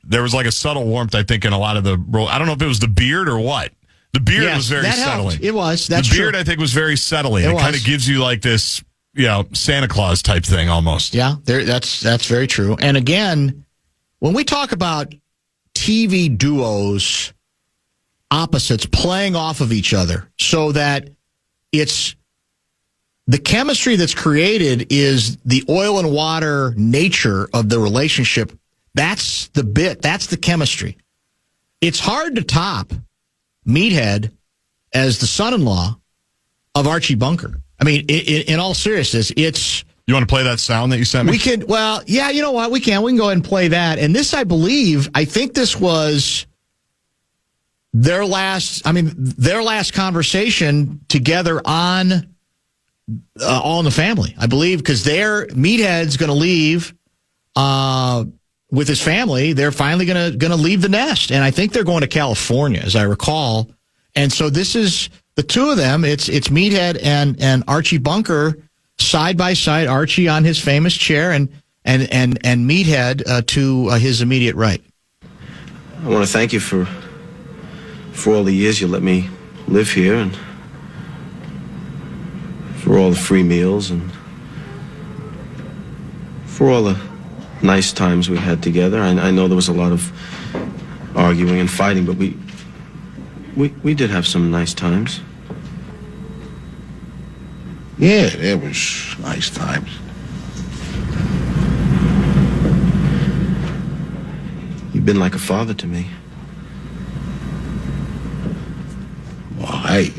there was like a subtle warmth, I think, in a lot of the role. I don't know if it was the beard or what. The beard was very settling. Helped. It was. That's the beard, true. I think, was very settling. It kind of gives you like this, Santa Claus type thing almost. Yeah, that's very true. And again, when we talk about TV duos, opposites playing off of each other so that it's the chemistry that's created is the oil and water nature of the relationship. That's the bit. That's the chemistry. It's hard to top Meathead as the son-in-law of Archie Bunker. I mean, in all seriousness, it's... You want to play that sound that you sent me? We can, well, yeah, you know what? We can. We can go ahead and play that. And this, I think this was their last conversation together on All in the Family, I believe, because Meathead's going to leave with his family. They're finally going to leave the nest. And I think they're going to California, as I recall. And so this is the two of them. It's Meathead and Archie Bunker side by side, Archie on his famous chair and Meathead to his immediate right. I want to thank you for all the years you let me live here, and for all the free meals, and for all the nice times we had together. I know there was a lot of arguing and fighting, but we did have some nice times. Yeah, there was nice times. You've been like a father to me. Well, hey,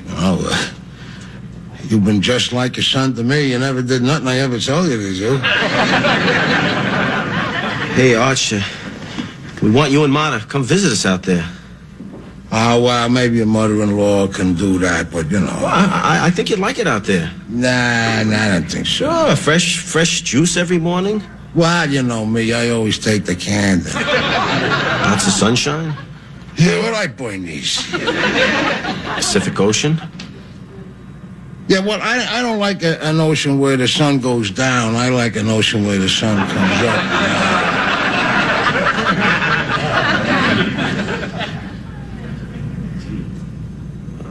you've been just like a son to me. You never did nothing I ever told you to do. Hey, Arch, we want you and Ma to come visit us out there. Oh, well, maybe your mother-in-law can do that, but, Well, I think you'd like it out there. Nah, I don't think so. Sure, fresh juice every morning. Well, you know me, I always take the canned. Lots of sunshine? Yeah, what I burn these? Pacific Ocean? Yeah, well, I don't like an ocean where the sun goes down. I like an ocean where the sun comes up.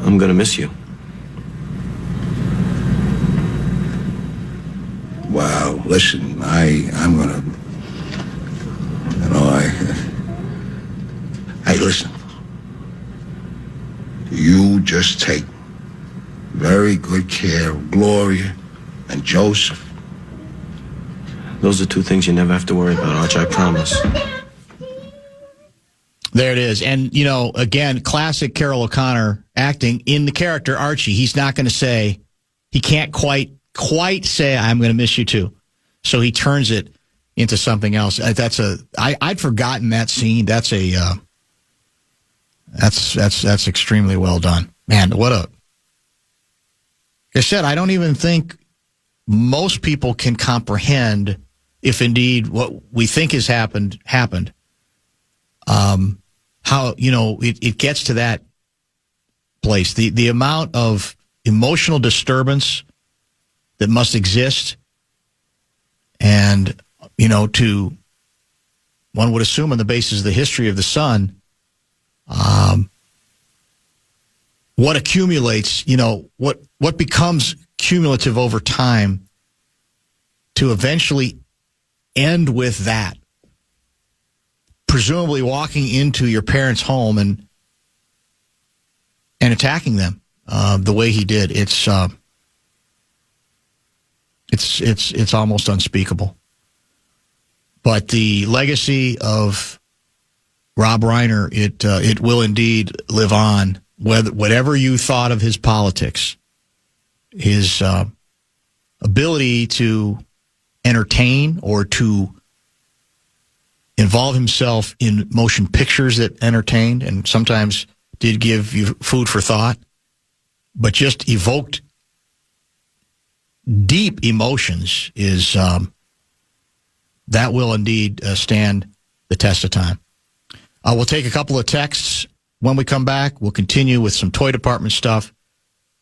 I'm gonna miss you. Well, listen, I'm gonna, hey, listen. You just take very good care of Gloria and Joseph. Those are two things you never have to worry about, Arch, I promise. There it is. And, again, classic Carroll O'Connor acting in the character Archie. He's not going to say, he can't quite say, I'm going to miss you too. So he turns it into something else. I'd forgotten that scene. That's extremely well done. Man, like I said, I don't even think most people can comprehend if indeed what we think has happened. How, it gets to that place. The amount of emotional disturbance that must exist. And, one would assume on the basis of the history of the sun, what accumulates, what becomes cumulative over time to eventually end with that. Presumably walking into your parents' home and attacking them the way he did. It's almost unspeakable. But the legacy of Rob Reiner, it will indeed live on. Whatever you thought of his politics, his ability to entertain or to involve himself in motion pictures that entertained and sometimes did give you food for thought, but just evoked deep emotions is that will indeed stand the test of time. We'll take a couple of texts when we come back. We'll continue with some toy department stuff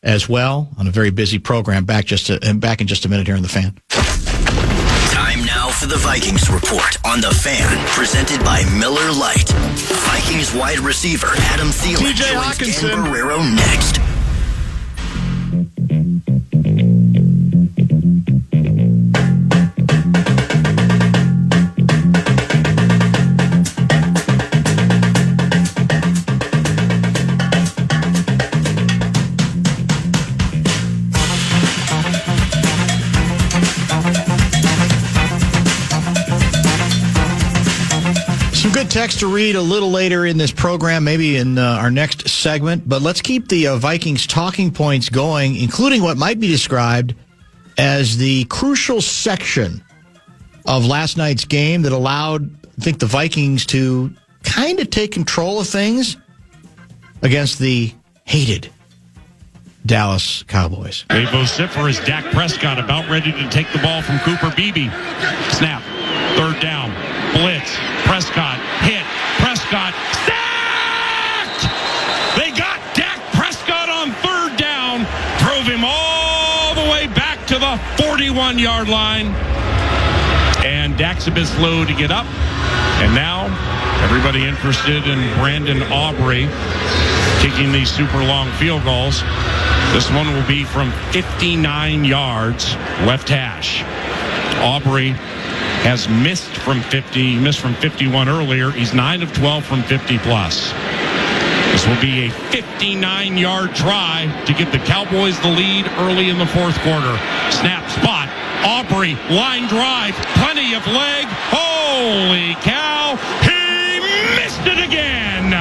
as well on a very busy program. Back in just a minute here on The Fan. Time now for the Vikings Report on The Fan, presented by Miller Lite. Vikings wide receiver Adam Thielen TJ joins Hawkinson. Dan Barrero next. Some good text to read a little later in this program, maybe in our next segment. But let's keep the Vikings talking points going, including what might be described as the crucial section of last night's game that allowed, I think, the Vikings to kind of take control of things against the hated Dallas Cowboys. They vociferous Dak Prescott about ready to take the ball from Cooper Beebe. Snap. Third down. Blitz. Prescott hit. Prescott sacked! They got Dak Prescott on third down. Drove him all the way back to the 41-yard line. And Dak's a bit slow to get up. And now everybody interested in Brandon Aubrey kicking these super long field goals. This one will be from 59 yards left hash. Aubrey has missed from 50, missed from 51 earlier. He's 9 of 12 from 50 plus. This will be a 59-yard try to give the Cowboys the lead early in the fourth quarter. Snap spot. Aubrey, line drive, plenty of leg. Holy cow, he missed it again.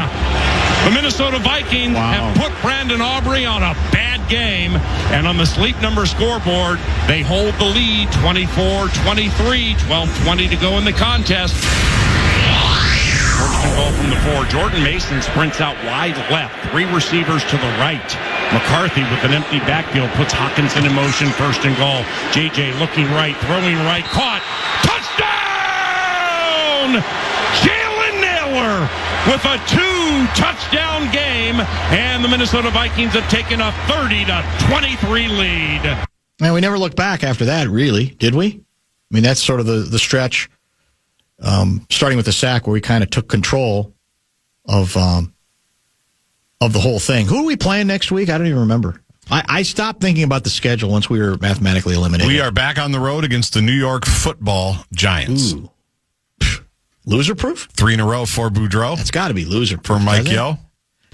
The Minnesota Vikings have put Brandon Aubrey on a bad game, and on the Sleep Number scoreboard, they hold the lead 24-23, 12:20 to go in the contest. First and goal from the 4. Jordan Mason sprints out wide left, 3 receivers to the right. McCarthy with an empty backfield puts Hawkinson in motion, first and goal. JJ looking right, throwing right, caught, touchdown! Jalen Naylor with a 2-touchdown game, and the Minnesota Vikings have taken a 30-23 lead. And we never looked back after that, really, did we? I mean, that's sort of the stretch, starting with the sack where we kind of took control of the whole thing. Who are we playing next week? I don't even remember. I stopped thinking about the schedule once we were mathematically eliminated. We are back on the road against the New York Football Giants. Ooh. Loser-proof? 3 in a row for Boudreaux. That's got to be loser-proof. For Mike Yo.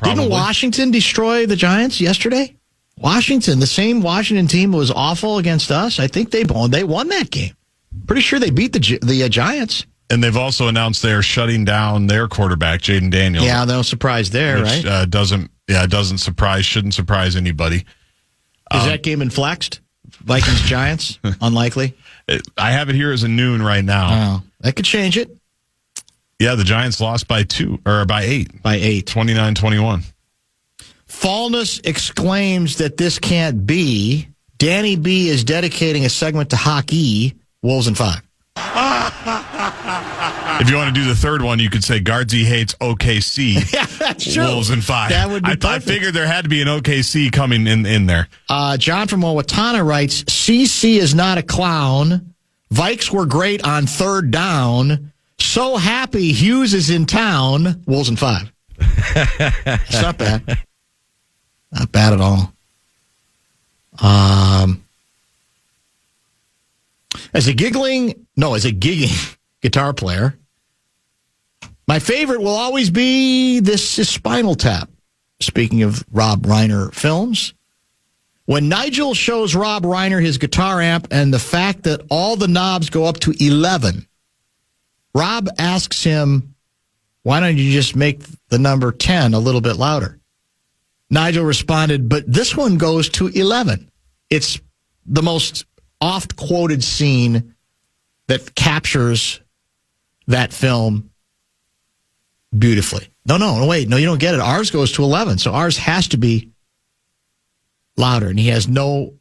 Didn't Washington destroy the Giants yesterday? Washington, the same Washington team was awful against us. I think they won that game. Pretty sure they beat the Giants. And they've also announced they are shutting down their quarterback, Jaden Daniels. Yeah, no surprise there, which, right? Shouldn't surprise anybody. Is that game inflexed? Vikings Giants? Unlikely. I have it here as a noon right now. Oh, that could change it. Yeah, the Giants lost by 8. By 8. 29-21. Fallness exclaims that this can't be. Danny B is dedicating a segment to hockey. Wolves in 5. If you want to do the third one, you could say Guardsy hates OKC. Yeah, that's true. Wolves in 5. That would be perfect. I figured there had to be an OKC coming in there. John from Owatonna writes, CC is not a clown. Vikes were great on third down. So happy Hughes is in town. Wolves in 5. It's not bad. Not bad at all. As a gigging guitar player, my favorite will always be This is Spinal Tap. Speaking of Rob Reiner films, when Nigel shows Rob Reiner his guitar amp and the fact that all the knobs go up to 11, Rob asks him, why don't you just make the number 10 a little bit louder? Nigel responded, but this one goes to 11. It's the most oft-quoted scene that captures that film beautifully. No, wait. No, you don't get it. Ours goes to 11, so ours has to be louder, and he has no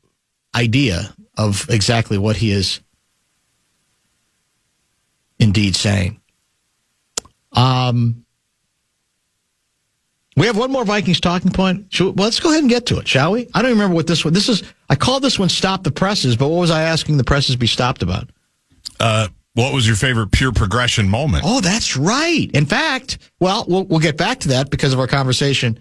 idea of exactly what he is indeed saying. We have one more Vikings talking point. Let's go ahead and get to it, shall we? I don't remember what this one. I called this one "Stop the Presses," but what was I asking the presses be stopped about? What was your favorite pure progression moment? Oh, that's right. In fact, we'll get back to that because of our conversation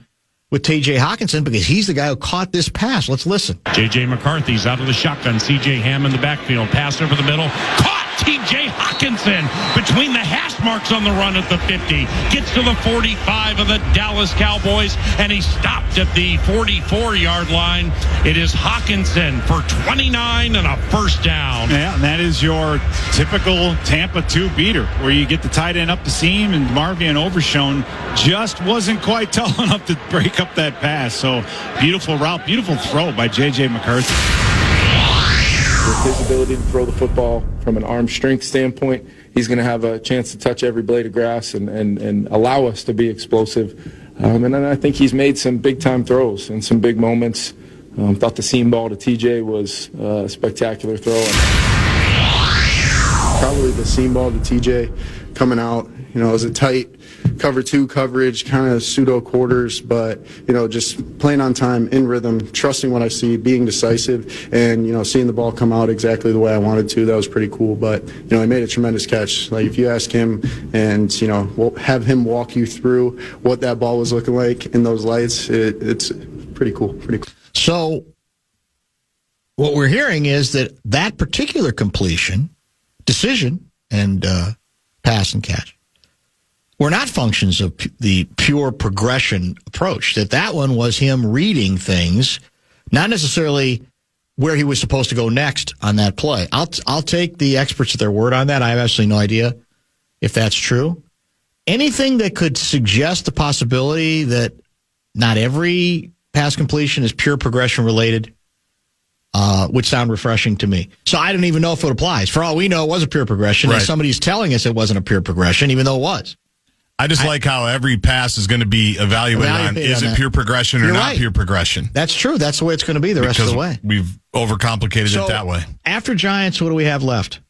with T.J. Hawkinson, because he's the guy who caught this pass. Let's listen. J.J. McCarthy's out of the shotgun. C.J. Ham in the backfield. Pass over the middle. Caught! T.J. Hawkinson between the hash marks on the run at the 50. Gets to the 45 of the Dallas Cowboys, and he stopped at the 44-yard line. It is Hawkinson for 29 and a first down. Yeah, and that is your typical Tampa 2 beater, where you get the tight end up the seam, and Marvian Overshown just wasn't quite tall enough to break up that pass. So beautiful route, beautiful throw by J.J. McCarthy. With his ability to throw the football from an arm strength standpoint, he's going to have a chance to touch every blade of grass and allow us to be explosive. And then I think he's made some big-time throws and some big moments. Thought the seam ball to TJ was a spectacular throw. Probably the seam ball to TJ coming out, it was a tight cover 2 coverage, kind of pseudo quarters, but, just playing on time, in rhythm, trusting what I see, being decisive, and, seeing the ball come out exactly the way I wanted to. That was pretty cool. But, he made a tremendous catch. Like, if you ask him and, have him walk you through what that ball was looking like in those lights, it's pretty cool. So what we're hearing is that particular decision, and pass and catch were not functions of the pure progression approach. That one was him reading things, not necessarily where he was supposed to go next on that play. I'll take the experts at their word on that. I have absolutely no idea if that's true. Anything that could suggest the possibility that not every pass completion is pure progression related would sound refreshing to me. So I don't even know if it applies. For all we know, it was a pure progression, right. And somebody's telling us it wasn't a pure progression, even though it was. I just like how every pass is going to be evaluated on, is it pure progression or You're not right. pure progression? That's true. That's the way it's going to be the rest of the way. We've overcomplicated it that way. After Giants, what do we have left?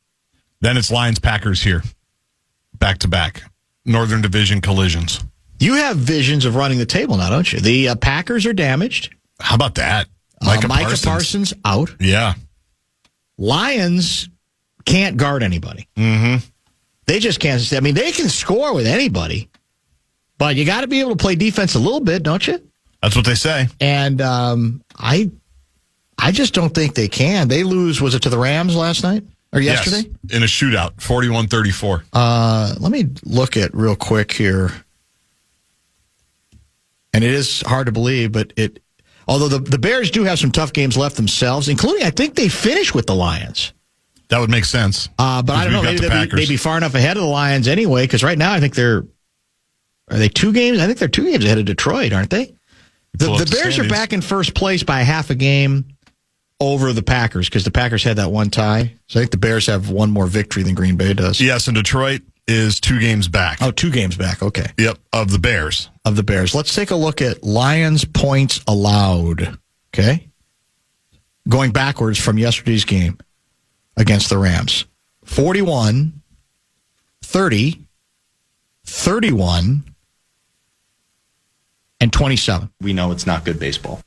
Then it's Lions-Packers here. Back to back. Northern Division collisions. You have visions of running the table now, don't you? The Packers are damaged. How about that? Micah Parsons out. Yeah. Lions can't guard anybody. Mm-hmm. They just can't. I mean, they can score with anybody, but you got to be able to play defense a little bit, don't you? That's what they say. And I just don't think they can. They lose, was it to the Rams last night or yesterday? Yes, in a shootout, 41-34. Let me look at real quick here. And it is hard to believe, but although the Bears do have some tough games left themselves, including I think they finish with the Lions. That would make sense. But I don't know. Maybe they'd be far enough ahead of the Lions anyway, because right now I think are they 2 games? I think they're 2 games ahead of Detroit, aren't they? The Bears are back in first place by half a game over the Packers, because the Packers had that one tie. So I think the Bears have one more victory than Green Bay does. Yes, and Detroit is 2 games back. Oh, 2 games back. Okay. Yep, of the Bears. Let's take a look at Lions points allowed. Okay. Going backwards from yesterday's game against the Rams. 41, 30, 31, and 27. We know it's not good baseball.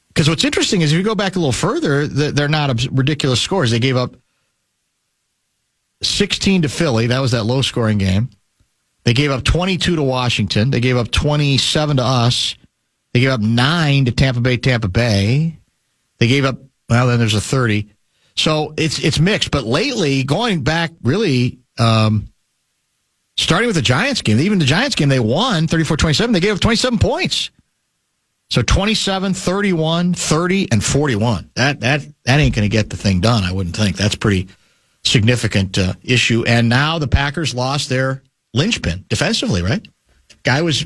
Because what's interesting is if you go back a little further, they're not ridiculous scores. They gave up 16 to Philly. That was that low-scoring game. They gave up 22 to Washington. They gave up 27 to us. They gave up 9 to Tampa Bay. They gave up, well, then there's a 30. So it's mixed. But lately, going back really, starting with the Giants game, even the Giants game, they won 34-27. They gave up 27 points. So 27, 31, 30, and 41. That ain't going to get the thing done, I wouldn't think. That's pretty significant issue. And now the Packers lost their linchpin defensively, right? Guy was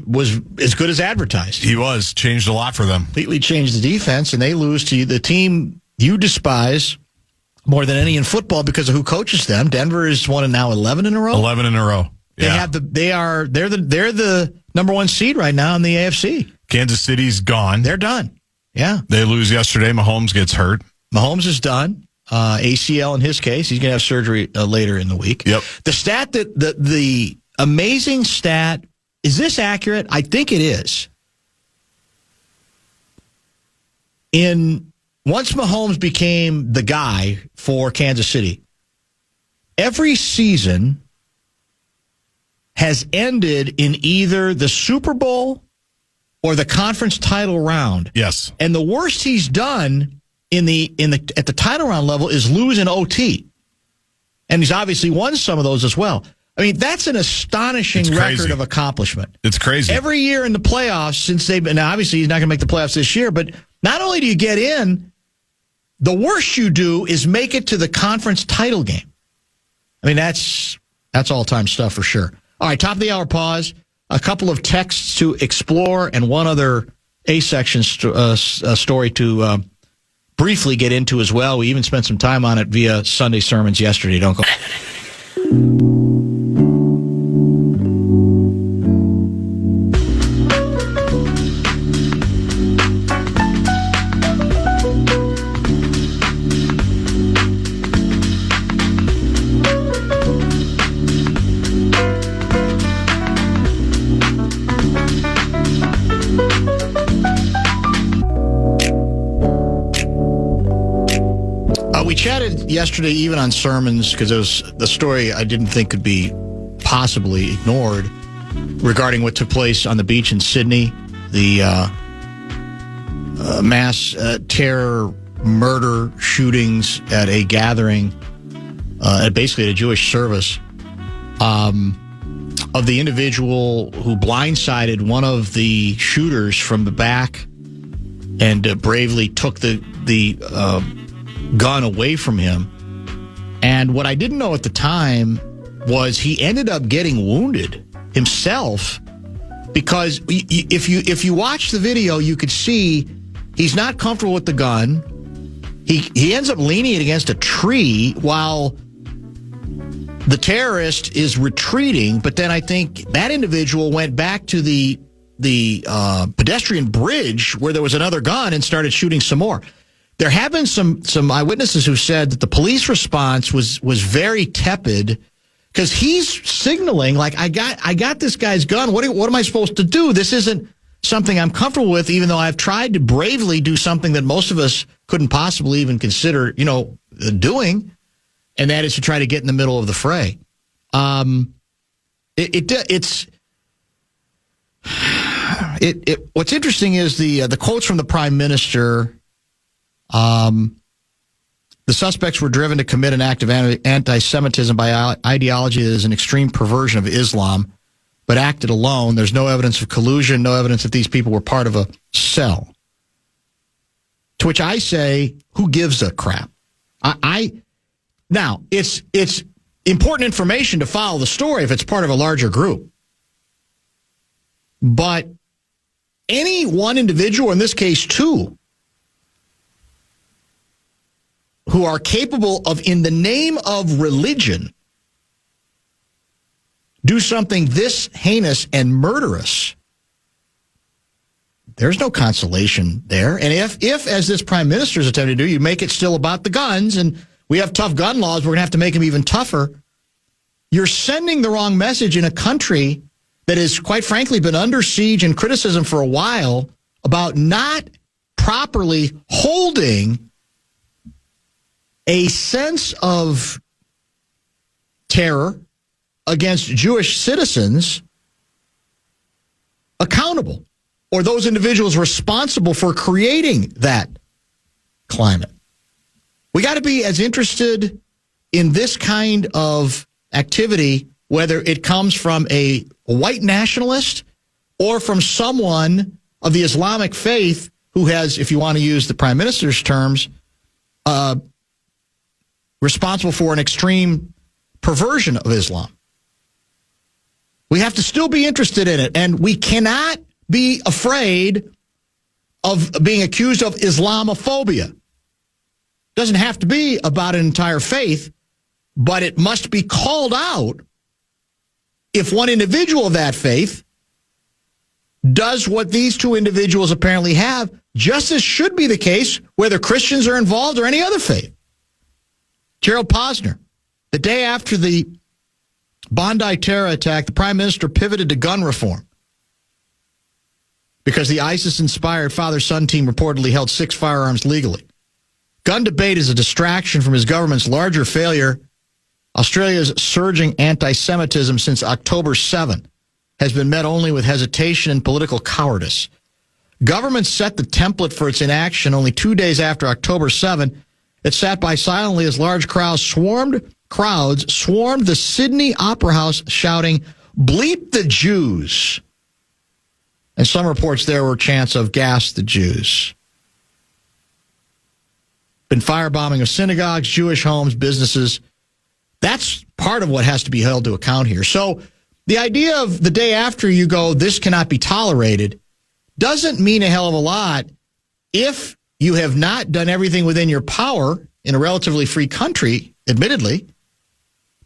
as good as advertised. He was. Changed a lot for them. Completely changed the defense, and they lose to the team you despise more than any in football because of who coaches them. Denver is won now 11 in a row. 11 in a row. Yeah. They're the number 1 seed right now in the AFC. Kansas City's gone. They're done. Yeah. They lose yesterday. Mahomes gets hurt. Mahomes is done. ACL in his case. He's going to have surgery later in the week. Yep. The stat the amazing stat, is this accurate? I think it is. Once Mahomes became the guy for Kansas City, every season has ended in either the Super Bowl or the conference title round. Yes. And the worst he's done at the title round level is lose in OT. And he's obviously won some of those as well. I mean, that's an astonishing record of accomplishment. It's crazy. Every year in the playoffs, since they've been, now obviously he's not going to make the playoffs this year, but not only do you get in, the worst you do is make it to the conference title game. I mean, that's all-time stuff for sure. All right, top of the hour pause. A couple of texts to explore and one other A-section story to briefly get into as well. We even spent some time on it via Sunday sermons yesterday. Don't go. We chatted yesterday even on sermons because it was the story I didn't think could be possibly ignored regarding what took place on the beach in Sydney, the mass terror murder shootings at a gathering, basically at a Jewish service, of the individual who blindsided one of the shooters from the back and bravely took the gun away from him. And what I didn't know at the time was he ended up getting wounded himself, because if you watch the video, you could see he's not comfortable with the gun. He ends up leaning it against a tree while the terrorist is retreating. But then I think that individual went back to the pedestrian bridge where there was another gun and started shooting some more. There have been some eyewitnesses who said that the police response was very tepid, Because he's signaling, like, I got this guy's gun. What am I supposed to do? This isn't something I'm comfortable with, even though I've tried to bravely do something that most of us couldn't possibly even consider, doing, and that is to try to get in the middle of the fray. What's interesting is the quotes from the prime minister. The suspects were driven to commit an act of anti-Semitism by ideology that is an extreme perversion of Islam, but acted alone. There's no evidence of collusion, no evidence that these people were part of a cell. To which I say, who gives a crap? Now, it's important information to follow the story if it's part of a larger group. But any one individual, in this case two, who are capable of, in the name of religion, do something this heinous and murderous, there's no consolation there. And if as this prime minister is attempting to do, you make it still about the guns, and we have tough gun laws, we're going to have to make them even tougher, you're sending the wrong message in a country that has, quite frankly, been under siege and criticism for a while about not properly holding a sense of terror against Jewish citizens accountable, or those individuals responsible for creating that climate. We got to be as interested in this kind of activity, whether it comes from a white nationalist or from someone of the Islamic faith who has, if you want to use the prime minister's terms, responsible for an extreme perversion of Islam. We have to still be interested in it, and we cannot be afraid of being accused of Islamophobia. It doesn't have to be about an entire faith, but it must be called out if one individual of that faith does what these two individuals apparently have, just as should be the case whether Christians are involved or any other faith. Gerald Posner, the day after the Bondi terror attack, the prime minister pivoted to gun reform because the ISIS-inspired father-son team reportedly held 6 firearms legally. Gun debate is a distraction from his government's larger failure. Australia's surging anti-Semitism since October 7 has been met only with hesitation and political cowardice. Government set the template for its inaction only 2 days after October 7. It sat by silently as large crowds swarmed the Sydney Opera House shouting, "Bleep the Jews." And some reports there were chants of "Gas the Jews." Been firebombing of synagogues, Jewish homes, businesses. That's part of what has to be held to account here. So the idea of the day after you go, this cannot be tolerated, doesn't mean a hell of a lot if you have not done everything within your power in a relatively free country, admittedly,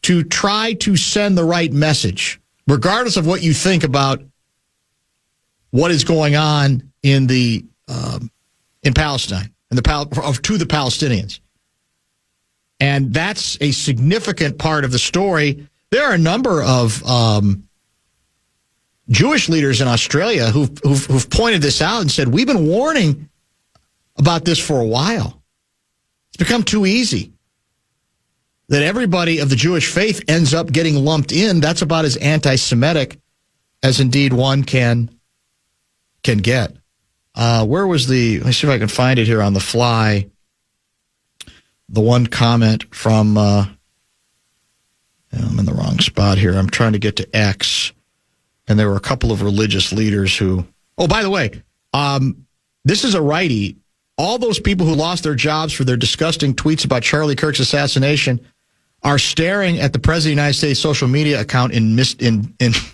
to try to send the right message, regardless of what you think about what is going on in Palestine and to the Palestinians. And that's a significant part of the story. There are a number of Jewish leaders in Australia who've pointed this out and said, we've been warning about this for a while. It's become too easy that everybody of the Jewish faith ends up getting lumped in. That's about as anti-Semitic as indeed one can get. Where was let me see if I can find it here on the fly. The one comment from, I'm in the wrong spot here. I'm trying to get to X. And there were a couple of religious leaders who, by the way, this is a righty. All those people who lost their jobs for their disgusting tweets about Charlie Kirk's assassination are staring at the President of the United States social media account in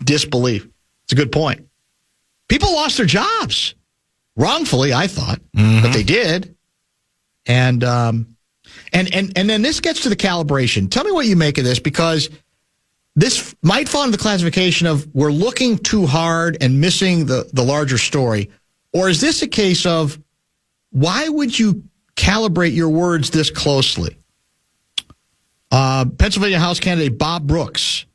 disbelief. It's a good point. People lost their jobs. Wrongfully, I thought, but they did. And then this gets to the calibration. Tell me what you make of this, because this might fall into the classification of we're looking too hard and missing the larger story. Or is this a case of why would you calibrate your words this closely? Pennsylvania House candidate Bob Brooks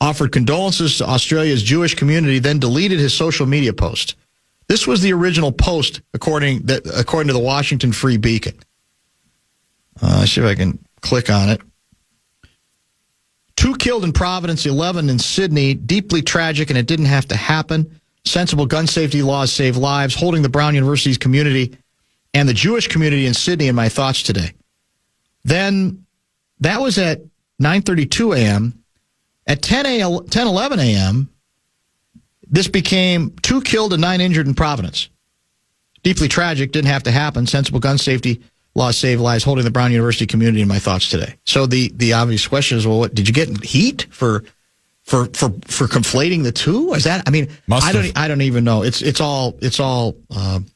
offered condolences to Australia's Jewish community, then deleted his social media post. This was the original post, according to the Washington Free Beacon. Let's see if I can click on it. 2 killed in Providence, 11 in Sydney. Deeply tragic, and it didn't have to happen. Sensible gun safety laws save lives. Holding the Brown University's community and the Jewish community in Sydney in my thoughts today. Then that was at 9:32 a.m. At 10:11 a.m., this became 2 killed and 9 injured in Providence. Deeply tragic, didn't have to happen. Sensible gun safety laws save lives. Holding the Brown University community in my thoughts today. So the obvious question is, well, what, did you get heat for conflating the two? Is that? I mean, I don't even know. It's all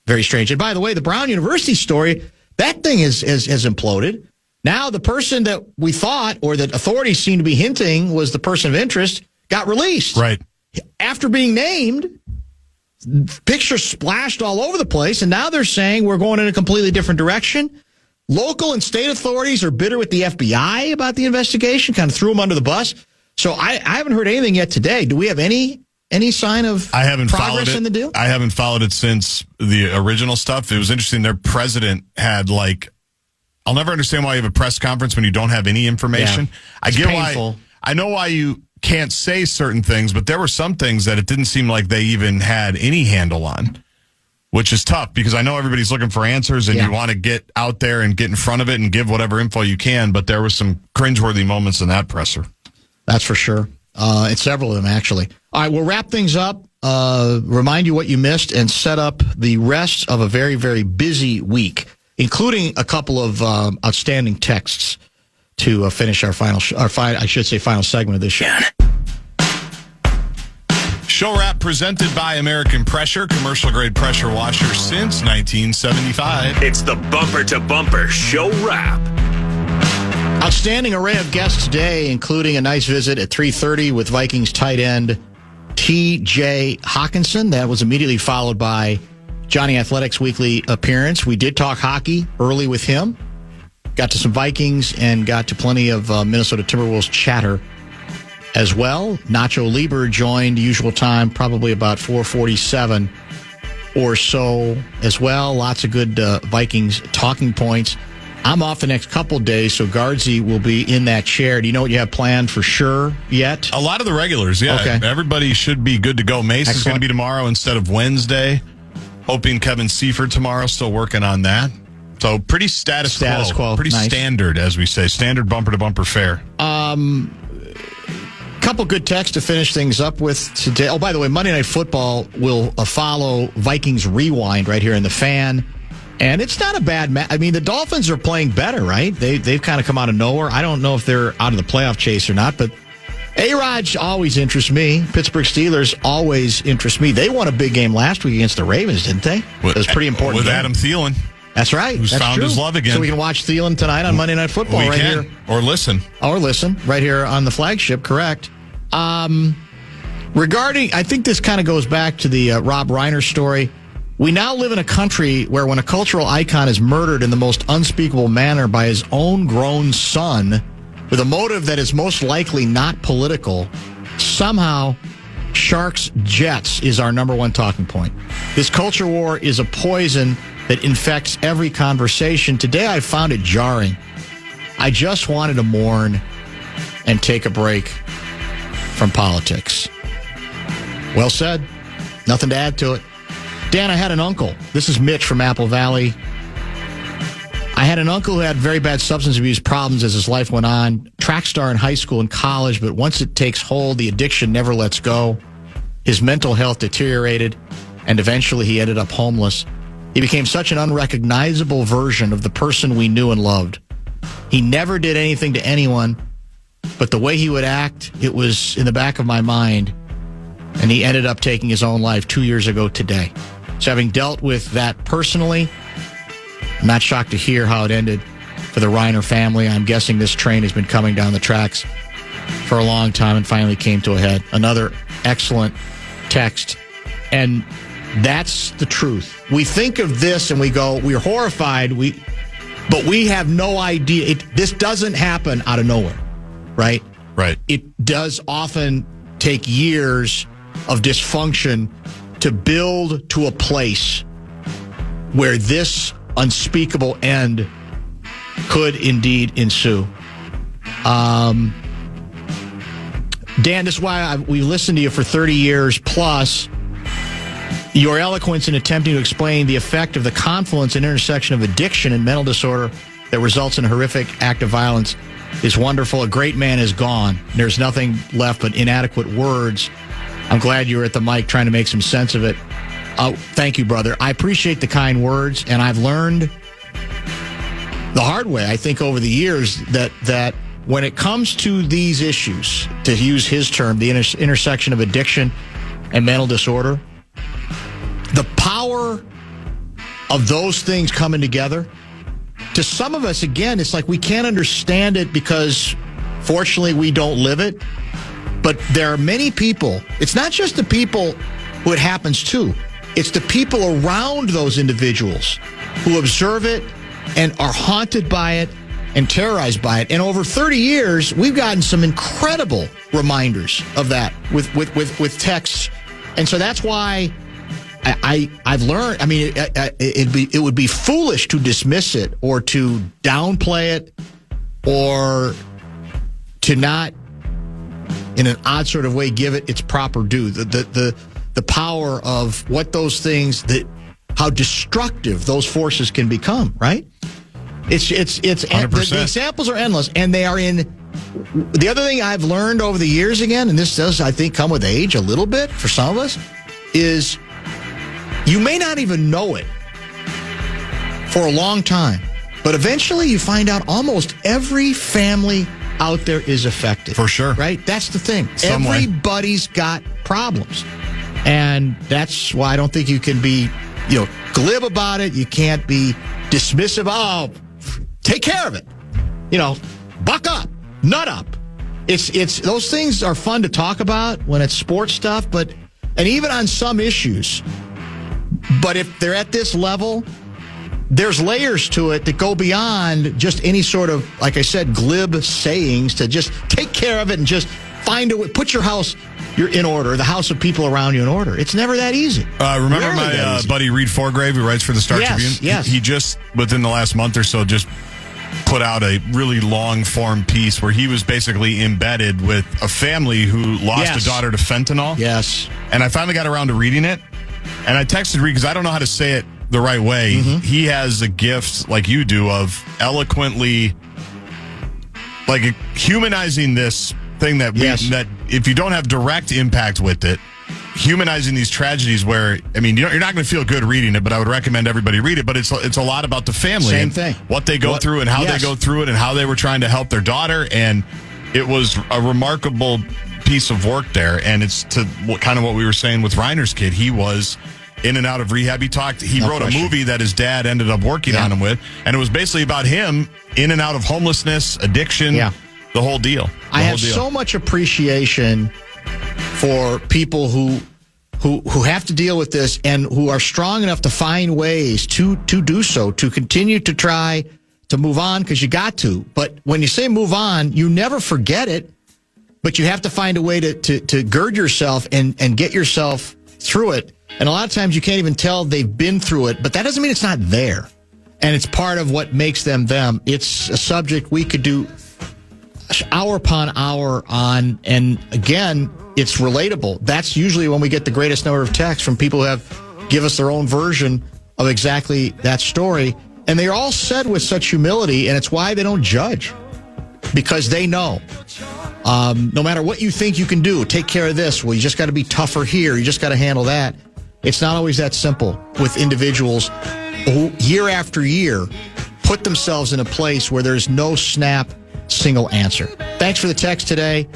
very strange. And by the way, the Brown University story, that thing has imploded. Now the person that we thought, or that authorities seemed to be hinting was the person of interest, got released. Right. After being named, pictures splashed all over the place, and now they're saying we're going in a completely different direction. Local and state authorities are bitter with the FBI about the investigation, kind of threw them under the bus. So I haven't heard anything yet today. Do we have any sign of progress in the deal? I haven't followed it since the original stuff. It was interesting. Their president had I'll never understand why you have a press conference when you don't have any information. Yeah, I get painful. why. I know why you can't say certain things, but there were some things that it didn't seem like they even had any handle on, which is tough because I know everybody's looking for answers and you want to get out there and get in front of it and give whatever info you can, but there was some cringeworthy moments in that presser. That's for sure. And several of them, actually. All right, we'll wrap things up, remind you what you missed, and set up the rest of a very, very busy week, including a couple of outstanding texts to finish our final segment of this show. Show wrap presented by American Pressure, commercial grade pressure washer since 1975. It's the Bumper to Bumper Show Wrap. Outstanding array of guests today, including a nice visit at 3:30 with Vikings tight end T.J. Hawkinson. That was immediately followed by Johnny Athletic's weekly appearance. We did talk hockey early with him. Got to some Vikings and got to plenty of Minnesota Timberwolves chatter as well. Nacho Leber joined usual time, probably about 4:47 or so as well. Lots of good Vikings talking points. I'm off the next couple of days, so Guardsy will be in that chair. Do you know what you have planned for sure yet? A lot of the regulars, yeah. Okay. Everybody should be good to go. Mason's going to be tomorrow instead of Wednesday. Hoping Kevin Seifert tomorrow, still working on that. So pretty status quo. Pretty nice. Standard, as we say. Standard bumper-to-bumper fare. Couple good texts to finish things up with today. Oh, by the way, Monday Night Football will follow Vikings Rewind right here in the Fan. And it's not a bad match. I mean, the Dolphins are playing better, right? They've kind of come out of nowhere. I don't know if they're out of the playoff chase or not, but A-Rod always interests me. Pittsburgh Steelers always interest me. They won a big game last week against the Ravens, didn't they? It was pretty important. With game. Adam Thielen. That's right. Who's found his love again. So we can watch Thielen tonight on Monday Night Football here. Or listen. Right here on the flagship, correct. Regarding, I think this kind of goes back to the Rob Reiner story. We now live in a country where when a cultural icon is murdered in the most unspeakable manner by his own grown son with a motive that is most likely not political, somehow Sharks Jets is our number one talking point. This culture war is a poison that infects every conversation. Today I found it jarring. I just wanted to mourn and take a break from politics. Well said. Nothing to add to it. Dan, I had an uncle. This is Mitch from Apple Valley. I had an uncle who had very bad substance abuse problems as his life went on. Track star in high school and college, but once it takes hold, the addiction never lets go. His mental health deteriorated, and eventually he ended up homeless. He became such an unrecognizable version of the person we knew and loved. He never did anything to anyone, but the way he would act, it was in the back of my mind, and he ended up taking his own life 2 years ago today. So having dealt with that personally, I'm not shocked to hear how it ended for the Reiner family. I'm guessing this train has been coming down the tracks for a long time and finally came to a head. Another excellent text. And that's the truth. We think of this and we go, we're horrified. But we have no idea. This doesn't happen out of nowhere, right? Right. It does often take years of dysfunction to build to a place where this unspeakable end could indeed ensue. Dan, this is why we've listened to you for 30 years plus. Your eloquence in attempting to explain the effect of the confluence and intersection of addiction and mental disorder that results in a horrific act of violence is wonderful. A great man is gone. There's nothing left but inadequate words. I'm glad you were at the mic trying to make some sense of it. Thank you, brother. I appreciate the kind words, and I've learned the hard way, I think, over the years that when it comes to these issues, to use his term, the intersection of addiction and mental disorder, the power of those things coming together, to some of us, again, it's like we can't understand it because, fortunately, we don't live it. But there are many people, it's not just the people who it happens to, it's the people around those individuals who observe it and are haunted by it and terrorized by it. And over 30 years, we've gotten some incredible reminders of that with texts. And so that's why I've learned, I mean, it would be foolish to dismiss it or to downplay it or to not, in an odd sort of way, give it its proper due. The power of what those things, how destructive those forces can become, right? It's 100%. The examples are endless, and they are in. The other thing I've learned over the years, again, and this does, I think, come with age a little bit for some of us, is you may not even know it for a long time, but eventually you find out almost every family out there is affected. For sure. Right? That's the thing. Some way. Everybody's got problems. And that's why I don't think you can be, glib about it. You can't be dismissive. Oh, take care of it. Buck up, nut up. It's those things are fun to talk about when it's sports stuff, and even on some issues. But if they're at this level, there's layers to it that go beyond just any sort of, like I said, glib sayings to just take care of it and just find a way, put your house in order, the house of people around you in order. It's never that easy. Remember my buddy Reed Forgrave, who writes for the Star Tribune? Yes. He just, within the last month or so, just put out a really long-form piece where he was basically embedded with a family who lost a daughter to fentanyl. Yes. And I finally got around to reading it. And I texted Reed because I don't know how to say it the right way. Mm-hmm. He has a gift, like you do, of eloquently, like, humanizing this thing that that if you don't have direct impact with it, humanizing these tragedies where, I mean, you're not going to feel good reading it, but I would recommend everybody read it. But it's a lot about the family. Same and thing. What they go through and how they go through it and how they were trying to help their daughter. And it was a remarkable piece of work there. And it's to kind of what we were saying with Reiner's kid. He was in and out of rehab. He wrote a movie that his dad ended up working on him with. And it was basically about him in and out of homelessness, addiction, the whole deal. I have so much appreciation for people who have to deal with this and who are strong enough to find ways to do so, to continue to try to move on, because you got to. But when you say move on, you never forget it, but you have to find a way to gird yourself and get yourself through it. And a lot of times you can't even tell they've been through it, but that doesn't mean it's not there. And it's part of what makes them them. It's a subject we could do hour upon hour on, and again, it's relatable. That's usually when we get the greatest number of texts from people who give us their own version of exactly that story. And they're all said with such humility, and it's why they don't judge. Because they know. No matter what you think you can do, take care of this. Well, you just got to be tougher here. You just got to handle that. It's not always that simple with individuals who, year after year, put themselves in a place where there's no snap single answer. Thanks for the text today.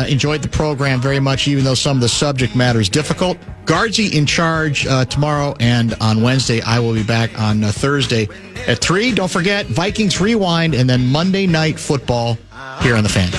Enjoyed the program very much, even though some of the subject matter is difficult. Guardsy in charge tomorrow, and on Wednesday, I will be back on Thursday at 3. Don't forget, Vikings Rewind, and then Monday Night Football here on The Fan.